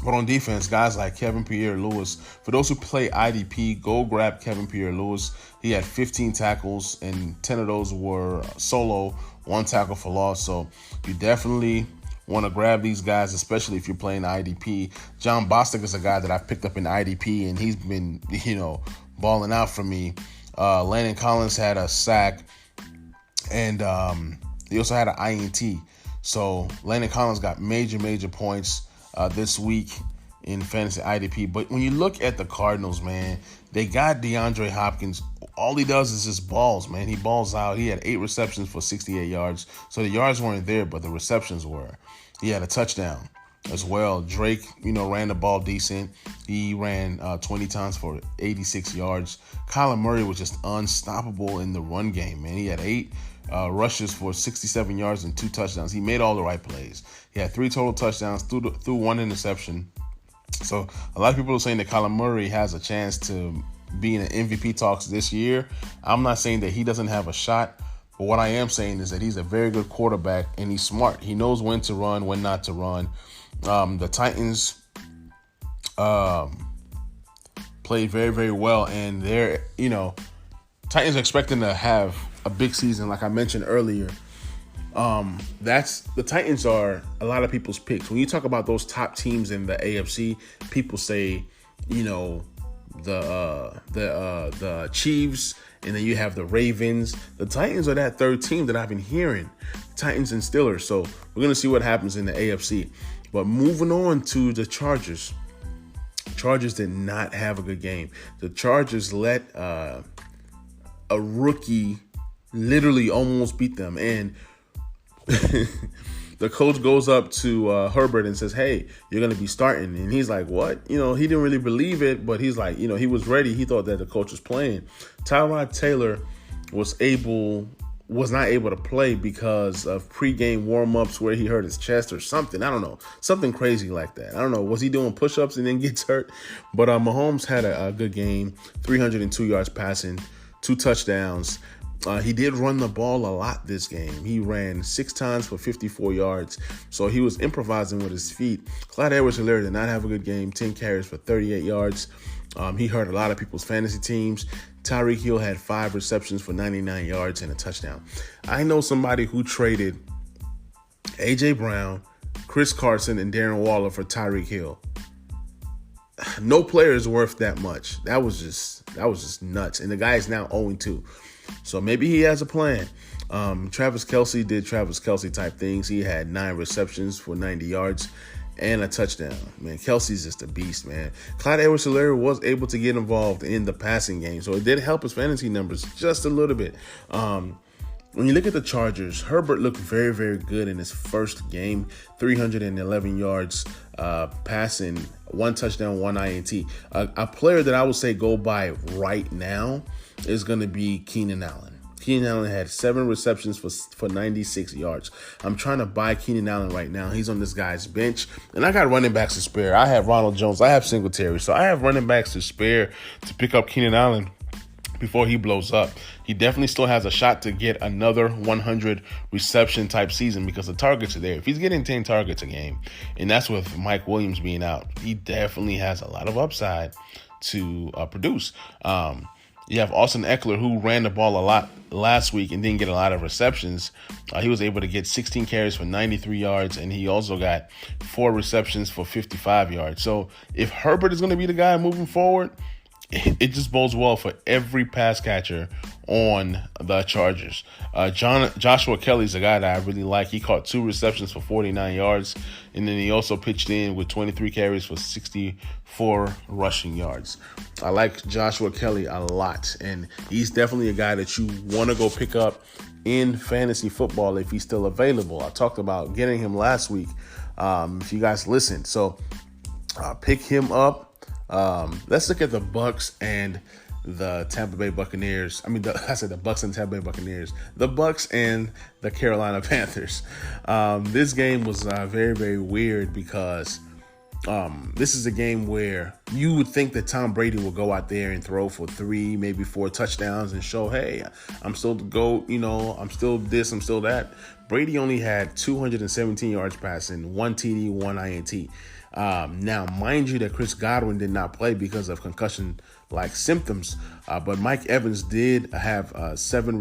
But on defense, guys like Kevin Pierre-Louis, for those who play IDP, go grab Kevin Pierre-Louis. He had 15 tackles, and 10 of those were solo, 1 tackle for loss. So you definitely want to grab these guys, especially if you're playing IDP. John Bostic is a guy that I've picked up in IDP, and he's been, balling out for me. Landon Collins had a sack, and he also had an INT. So Landon Collins got major points this week in fantasy IDP. But when you look at the Cardinals, man, they got DeAndre Hopkins. All he does is just balls, man. He balls out. He had 8 receptions for 68 yards. So the yards weren't there, but the receptions were. He had a touchdown as well. Drake, ran the ball decent. He ran 20 times for 86 yards. Kyler Murray was just unstoppable in the run game, man. He had 8 rushes for 67 yards and 2 touchdowns. He made all the right plays. He had 3 total touchdowns through 1 interception. So a lot of people are saying that Kyler Murray has a chance to being in MVP talks this year. I'm not saying that he doesn't have a shot, but what I am saying is that he's a very good quarterback and he's smart. He knows when to run, when not to run. The Titans played very, very well, and Titans are expecting to have a big season, like I mentioned earlier. The Titans are a lot of people's picks. When you talk about those top teams in the AFC, people say, the Chiefs, and then you have the Ravens. The Titans are that third team that I've been hearing, Titans and Steelers. So we're going to see what happens in the AFC. But moving on to the Chargers. Chargers did not have a good game. The Chargers let a rookie literally almost beat them. And the coach goes up to Herbert and says, "Hey, you're going to be starting." And he's like, "What?" He didn't really believe it, but he's like, he was ready. He thought that the coach was playing. Tyrod Taylor was not able to play because of pregame warm-ups where he hurt his chest or something. I don't know. Something crazy like that. I don't know. Was he doing push-ups and then gets hurt? But Mahomes had a good game, 302 yards passing, 2 touchdowns. He did run the ball a lot this game. He ran 6 times for 54 yards. So he was improvising with his feet. Clyde Edwards-Helaire did not have a good game, 10 carries for 38 yards. He hurt a lot of people's fantasy teams. Tyreek Hill had 5 receptions for 99 yards and a touchdown. I know somebody who traded A.J. Brown, Chris Carson, and Darren Waller for Tyreek Hill. No player is worth that much. That was just nuts. And the guy is now 0-2. So maybe he has a plan. Travis Kelce did Travis Kelce type things. He had 9 receptions for 90 yards and a touchdown. Man, Kelsey's just a beast, man. Clyde Edwards-Helaire was able to get involved in the passing game, so it did help his fantasy numbers just a little bit. When you look at the Chargers, Herbert looked very, very good in his first game. 311 yards passing, 1 touchdown, 1 INT. A player that I would say go by right now is going to be Keenan Allen. Keenan Allen had 7 receptions for 96 yards. I'm trying to buy Keenan Allen right now. He's on this guy's bench. And I got running backs to spare. I have Ronald Jones. I have Singletary. So I have running backs to spare to pick up Keenan Allen before he blows up. He definitely still has a shot to get another 100 reception type season because the targets are there. If he's getting 10 targets a game, and that's with Mike Williams being out, he definitely has a lot of upside to produce. You have Austin Eckler, who ran the ball a lot last week and didn't get a lot of receptions. He was able to get 16 carries for 93 yards, and he also got 4 receptions for 55 yards. So if Herbert is going to be the guy moving forward, it just bodes well for every pass catcher on the Chargers. Joshua Kelly's a guy that I really like. He caught 2 receptions for 49 yards, and then he also pitched in with 23 carries for 64 rushing yards. I like Joshua Kelly a lot, and he's definitely a guy that you want to go pick up in fantasy football if he's still available. I talked about getting him last week, if you guys listened. So pick him up. Let's look at the Bucks and the Tampa Bay Buccaneers. I said the Bucks and Tampa Bay Buccaneers. The Bucks and the Carolina Panthers. This game was very, very weird because this is a game where you would think that Tom Brady will go out there and throw for 3, maybe 4 touchdowns and show, hey, I'm still the GOAT, I'm still this, I'm still that. Brady only had 217 yards passing, 1 TD, 1 INT. Now, mind you that Chris Godwin did not play because of concussion-like symptoms, but Mike Evans did have 7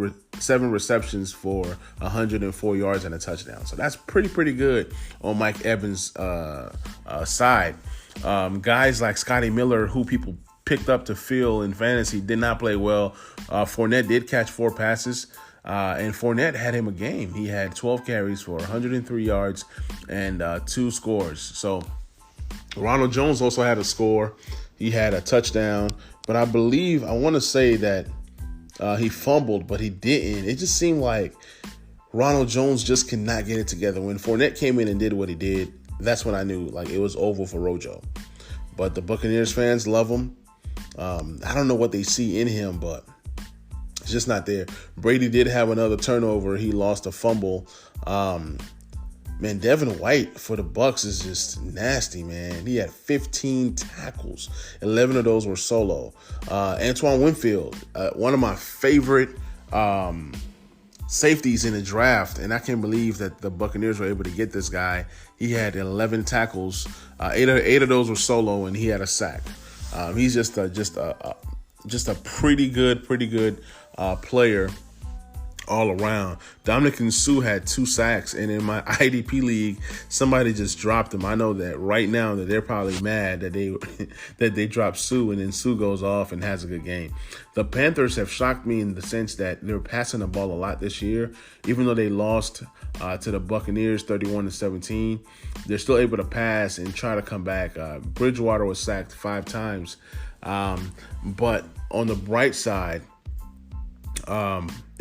receptions for 104 yards and a touchdown. So that's pretty good on Mike Evans' side. Guys like Scotty Miller, who people picked up to fill in fantasy, did not play well. Fournette did catch 4 passes. And Fournette had him a game. He had 12 carries for 103 yards and 2 scores. So Ronald Jones also had a score. He had a touchdown. But I want to say that he fumbled, but he didn't. It just seemed like Ronald Jones just cannot get it together. When Fournette came in and did what he did, that's when I knew it was over for Rojo. But the Buccaneers fans love him. I don't know what they see in him, but it's just not there. Brady did have another turnover. He lost a fumble. Man, Devin White for the Bucks is just nasty, man. He had 15 tackles. 11 of those were solo. Antoine Winfield, one of my favorite safeties in the draft, and I can't believe that the Buccaneers were able to get this guy. He had 11 tackles. Eight of those were solo, and he had a sack. He's just a pretty good player all around. Dominican Sue had 2 sacks, and in my IDP league, somebody just dropped him. I know that right now that they're probably mad that they dropped Sue, and then Sue goes off and has a good game. The Panthers have shocked me in the sense that they're passing the ball a lot this year. Even though they lost to the Buccaneers 31-17, they're still able to pass and try to come back. Bridgewater was sacked 5 times. But on the bright side,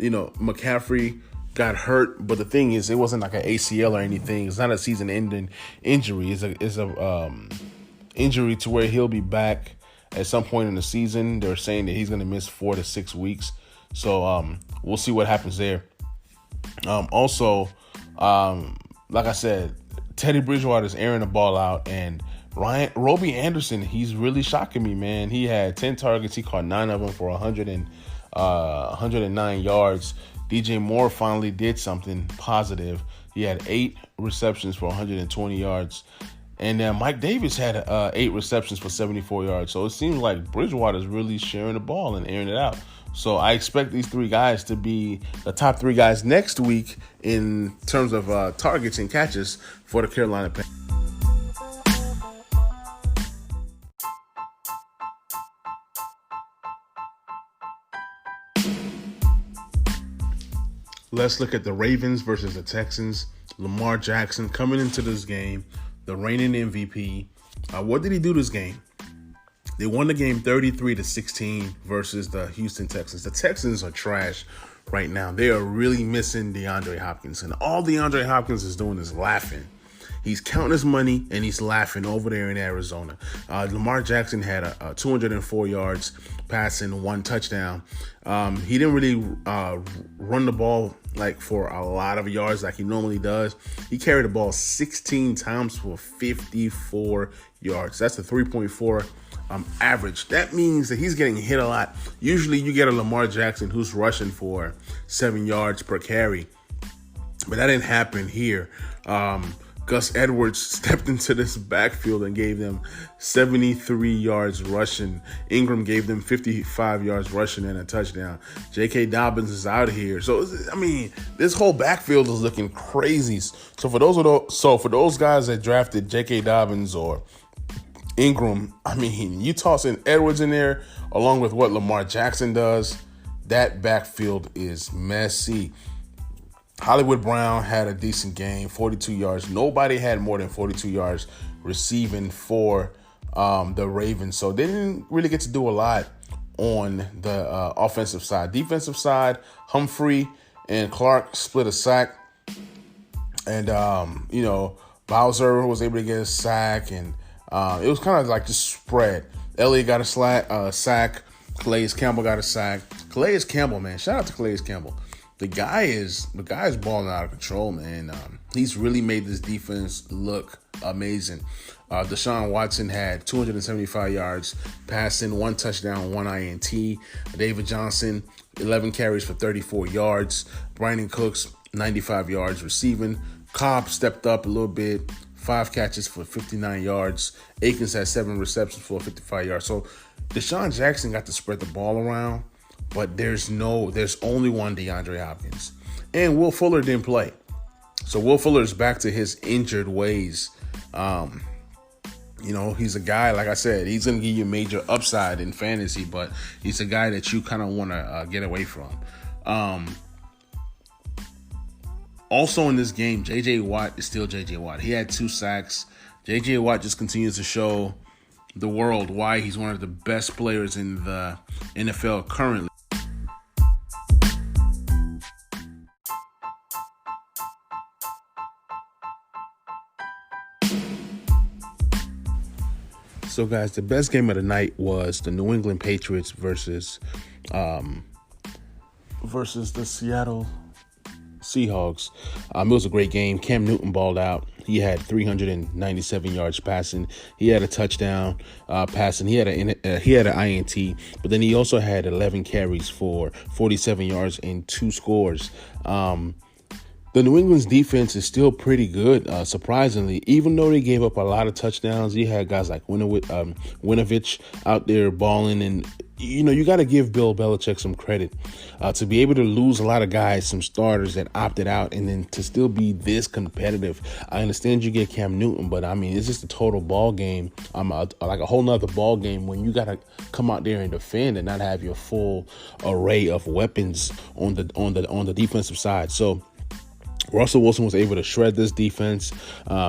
McCaffrey got hurt, but the thing is, it wasn't like an ACL or anything. It's not a season-ending injury. It's a injury to where he'll be back at some point in the season. They're saying that he's going to miss 4 to 6 weeks. So we'll see what happens there. Also, like I said, Teddy Bridgewater is airing the ball out, and Robbie Anderson, he's really shocking me, man. He had 10 targets. He caught 9 of them for 109 yards. DJ Moore finally did something positive. He had 8 receptions for 120 yards. And then Mike Davis had 8 receptions for 74 yards. So it seems like Bridgewater is really sharing the ball and airing it out. So I expect these 3 guys to be the top 3 guys next week in terms of targets and catches for the Carolina Panthers. Let's look at the Ravens versus the Texans. Lamar Jackson coming into this game, the reigning MVP. What did he do this game? They won the game 33-16 versus the Houston Texans. The Texans are trash right now. They are really missing DeAndre Hopkins. And all DeAndre Hopkins is doing is laughing. He's counting his money, and he's laughing over there in Arizona. Lamar Jackson had 204 yards passing, 1 touchdown. He didn't really run the ball like for a lot of yards like he normally does. He carried the ball 16 times for 54 yards. That's a 3.4 average. That means that he's getting hit a lot. Usually you get a Lamar Jackson who's rushing for 7 yards per carry, but that didn't happen here. Gus Edwards stepped into this backfield and gave them 73 yards rushing. Ingram gave them 55 yards rushing and a touchdown. J.K. Dobbins is out of here. So, I mean, this whole backfield is looking crazy. So for those guys that drafted J.K. Dobbins or Ingram, I mean, you toss in Edwards in there along with what Lamar Jackson does, that backfield is messy. Hollywood Brown had a decent game, 42 yards. Nobody had more than 42 yards receiving for the Ravens. So they didn't really get to do a lot on the offensive side. Defensive side, Humphrey and Clark split a sack. And, Bowser was able to get a sack. And it was kind of like just spread. Elliott got a sack. Calais Campbell got a sack. Calais Campbell, man. Shout out to Calais Campbell. The guy is balling out of control, man. He's really made this defense look amazing. Deshaun Watson had 275 yards passing, 1 touchdown, 1 INT. David Johnson, 11 carries for 34 yards. Brandon Cooks, 95 yards receiving. Cobb stepped up a little bit, 5 catches for 59 yards. Akins had 7 receptions for 55 yards. So Deshaun Jackson got to spread the ball around. But there's only one DeAndre Hopkins. And Will Fuller didn't play. So Will Fuller is back to his injured ways. He's a guy, like I said, he's going to give you a major upside in fantasy, but he's a guy that you kind of want to get away from. Also in this game, J.J. Watt is still J.J. Watt. He had 2 sacks. J.J. Watt just continues to show the world why he's one of the best players in the NFL currently. So, guys, the best game of the night was the New England Patriots versus the Seattle Seahawks. It was a great game. Cam Newton balled out. He had 397 yards passing. He had a touchdown passing. He had an INT, but then he also had 11 carries for 47 yards and 2 scores. The New England's defense is still pretty good, surprisingly. Even though they gave up a lot of touchdowns, you had guys like Winovich out there balling. And, you got to give Bill Belichick some credit to be able to lose a lot of guys, some starters that opted out, and then to still be this competitive. I understand you get Cam Newton, but, it's just a total ball game. Like a whole nother ball game when you got to come out there and defend and not have your full array of weapons on the defensive side. So Russell Wilson was able to shred this defense.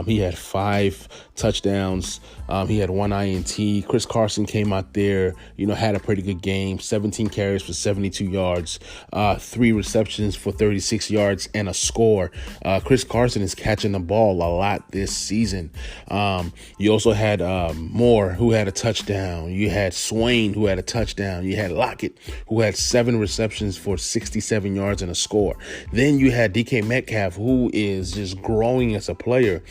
He had 5 touchdowns. He had 1 INT. Chris Carson came out there, had a pretty good game. 17 carries for 72 yards, 3 receptions for 36 yards, and a score. Chris Carson is catching the ball a lot this season. You also had Moore, who had a touchdown. You had Swain, who had a touchdown. You had Lockett, who had 7 receptions for 67 yards and a score. Then you had DK Metcalf, who is just growing as a player,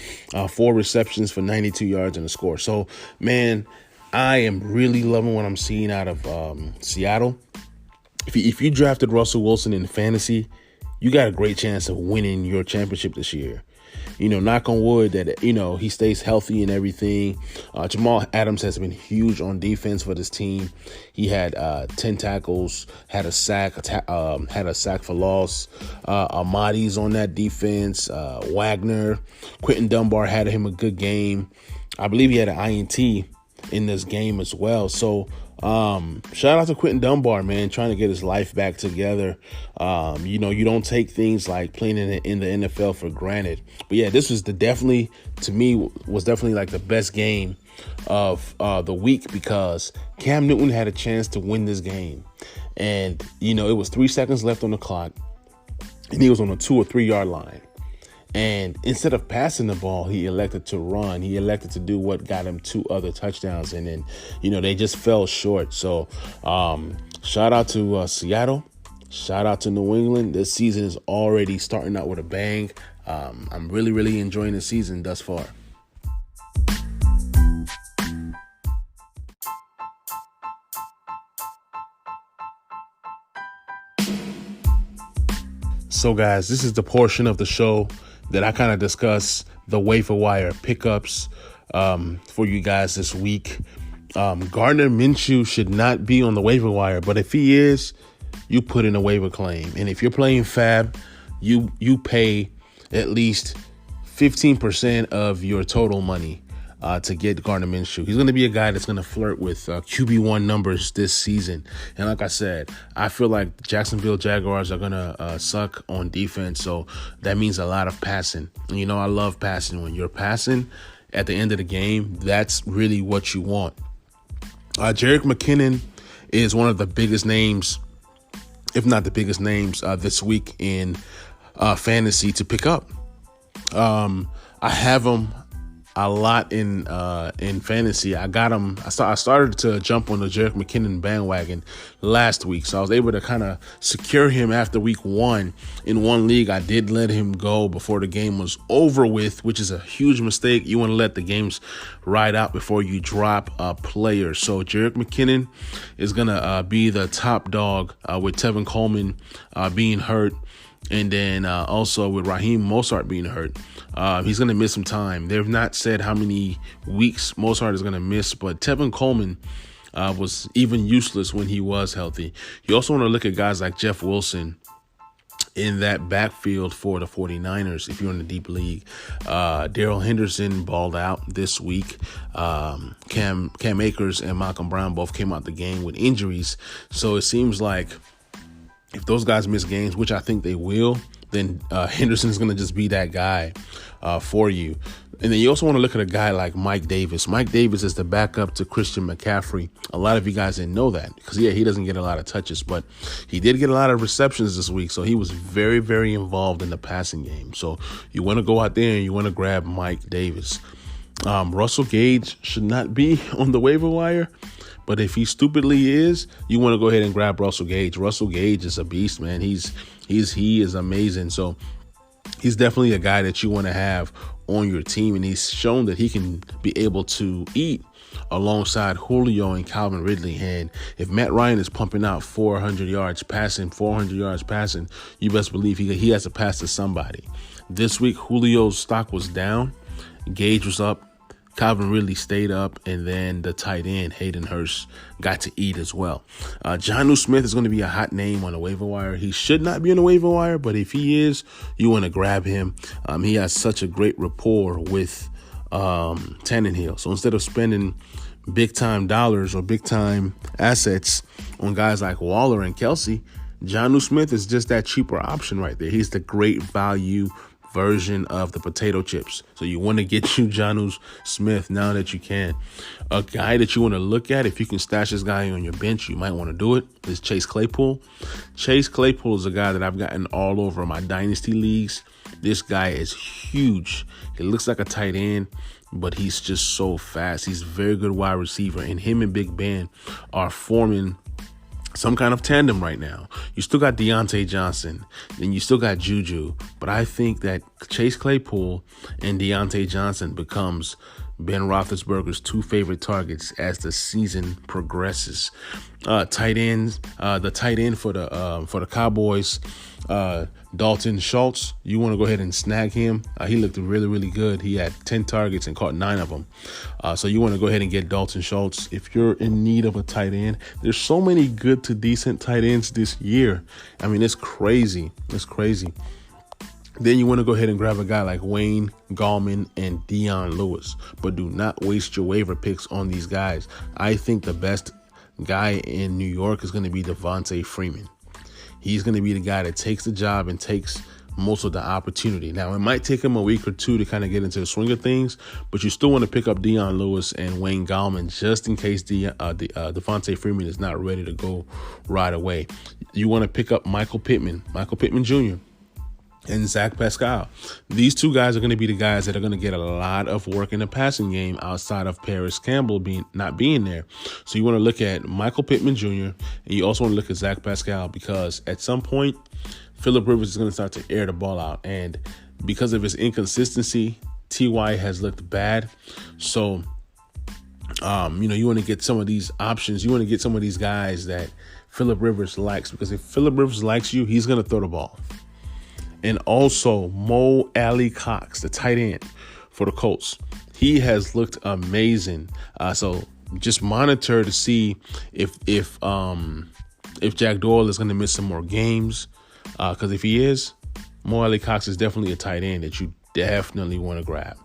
4 receptions for 92 yards and a score. So, man, I am really loving what I'm seeing out of Seattle. If you drafted Russell Wilson in fantasy, you got a great chance of winning your championship this year. Knock on wood that, he stays healthy and everything. Jamal Adams has been huge on defense for this team. He had 10 tackles, had a sack for loss. Amadi's on that defense. Wagner, Quentin Dunbar had him a good game. I believe he had an INT in this game as well. So, shout out to Quentin Dunbar, man, trying to get his life back together. You don't take things like playing in the NFL for granted. But yeah, this was definitely like the best game of the week because Cam Newton had a chance to win this game. And, it was 3 seconds left on the clock and he was on a 2 or 3 yard line. And instead of passing the ball, he elected to run. He elected to do what got him 2 other touchdowns. And then, they just fell short. So shout out to Seattle. Shout out to New England. This season is already starting out with a bang. I'm really, really enjoying the season thus far. So, guys, this is the portion of the show that I kind of discuss the waiver wire pickups for you guys this week. Gardner Minshew should not be on the waiver wire, but if he is, you put in a waiver claim. And if you're playing Fab, you pay at least 15% of your total money to get Gardner Minshew. He's going to be a guy that's going to flirt with QB1 numbers this season. And like I said, I feel like the Jacksonville Jaguars are going to suck on defense. So that means a lot of passing. And, I love passing. When you're passing at the end of the game, that's really what you want. Jerick McKinnon is one of the biggest names, if not the biggest names this week in fantasy to pick up. I have him a lot in fantasy. I got him. I started to jump on the Jerick McKinnon bandwagon last week, so I was able to kind of secure him after week 1. In one league, I did let him go before the game was over with, which is a huge mistake. You want to let the games ride out before you drop a player. So Jerick McKinnon is gonna be the top dog with Tevin Coleman being hurt. And then also with Raheem Mostert being hurt, he's going to miss some time. They've not said how many weeks Mostert is going to miss, but Tevin Coleman was even useless when he was healthy. You also want to look at guys like Jeff Wilson in that backfield for the 49ers if you're in the deep league. Darrell Henderson balled out this week. Cam Akers and Malcolm Brown both came out the game with injuries. So it seems like if those guys miss games, which I think they will, then Henderson's going to just be that guy for you. And then you also want to look at a guy like Mike Davis. Mike Davis is the backup to Christian McCaffrey. A lot of you guys didn't know that because, he doesn't get a lot of touches, but he did get a lot of receptions this week. So he was very, very involved in the passing game. So you want to go out there and you want to grab Mike Davis. Russell Gage should not be on the waiver wire, but if he stupidly is, you want to go ahead and grab Russell Gage. Russell Gage is a beast, man. He is amazing. So he's definitely a guy that you want to have on your team, and he's shown that he can be able to eat alongside Julio and Calvin Ridley. And if Matt Ryan is pumping out 400 yards passing, you best believe he has to pass to somebody. This week, Julio's stock was down. Gage was up. Calvin Ridley stayed up, and then the tight end, Hayden Hurst, got to eat as well. Jonnu Smith is going to be a hot name on the waiver wire. He should not be on the waiver wire, but if he is, you want to grab him. He has such a great rapport with Tannehill. So instead of spending big-time dollars or big-time assets on guys like Waller and Kelsey, Jonnu Smith is just that cheaper option right there. He's the great value version of the potato chips. So you want to get you Jonnu Smith now that you can. A guy that you want to look at, if you can stash this guy on your bench, you might want to do it, is Chase Claypool. Chase Claypool is a guy that I've gotten all over my dynasty leagues. This guy is huge. He looks like a tight end, but he's just so fast. He's a very good wide receiver, and him and Big Ben are forming some kind of tandem right now. You still got Deontay Johnson, then you still got Juju, but I think that Chase Claypool and Deontay Johnson becomes Ben Roethlisberger's two favorite targets as the season progresses. Tight ends, the tight end for the Cowboys, Dalton Schultz. You want to go ahead and snag him. He looked really, really good. He had 10 targets and caught 9 of them. So you want to go ahead and get Dalton Schultz if you're in need of a tight end. There's so many good to decent tight ends this year. I mean, it's crazy. It's crazy. Then you want to go ahead and grab a guy like Wayne Gallman and Dion Lewis, but do not waste your waiver picks on these guys. I think the best guy in New York is going to be Devontae Freeman. He's going to be the guy that takes the job and takes most of the opportunity. Now, it might take him a week or two to kind of get into the swing of things, but you still want to pick up Dion Lewis and Wayne Gallman just in case Devontae Freeman is not ready to go right away. You want to pick up Michael Pittman Jr., and Zach Pascal. These two guys are going to be the guys that are going to get a lot of work in the passing game outside of Paris Campbell not being there. So you want to look at Michael Pittman Jr. and you also want to look at Zach Pascal, because at some point, Phillip Rivers is going to start to air the ball out. And because of his inconsistency, T.Y. has looked bad. So, you want to get some of these options. You want to get some of these guys that Phillip Rivers likes, because if Phillip Rivers likes you, he's going to throw the ball. And also Mo Alley-Cox, the tight end for the Colts. He has looked amazing. So just monitor to see if Jack Doyle is going to miss some more games. Because if he is, Mo Alley-Cox is definitely a tight end that you definitely want to grab.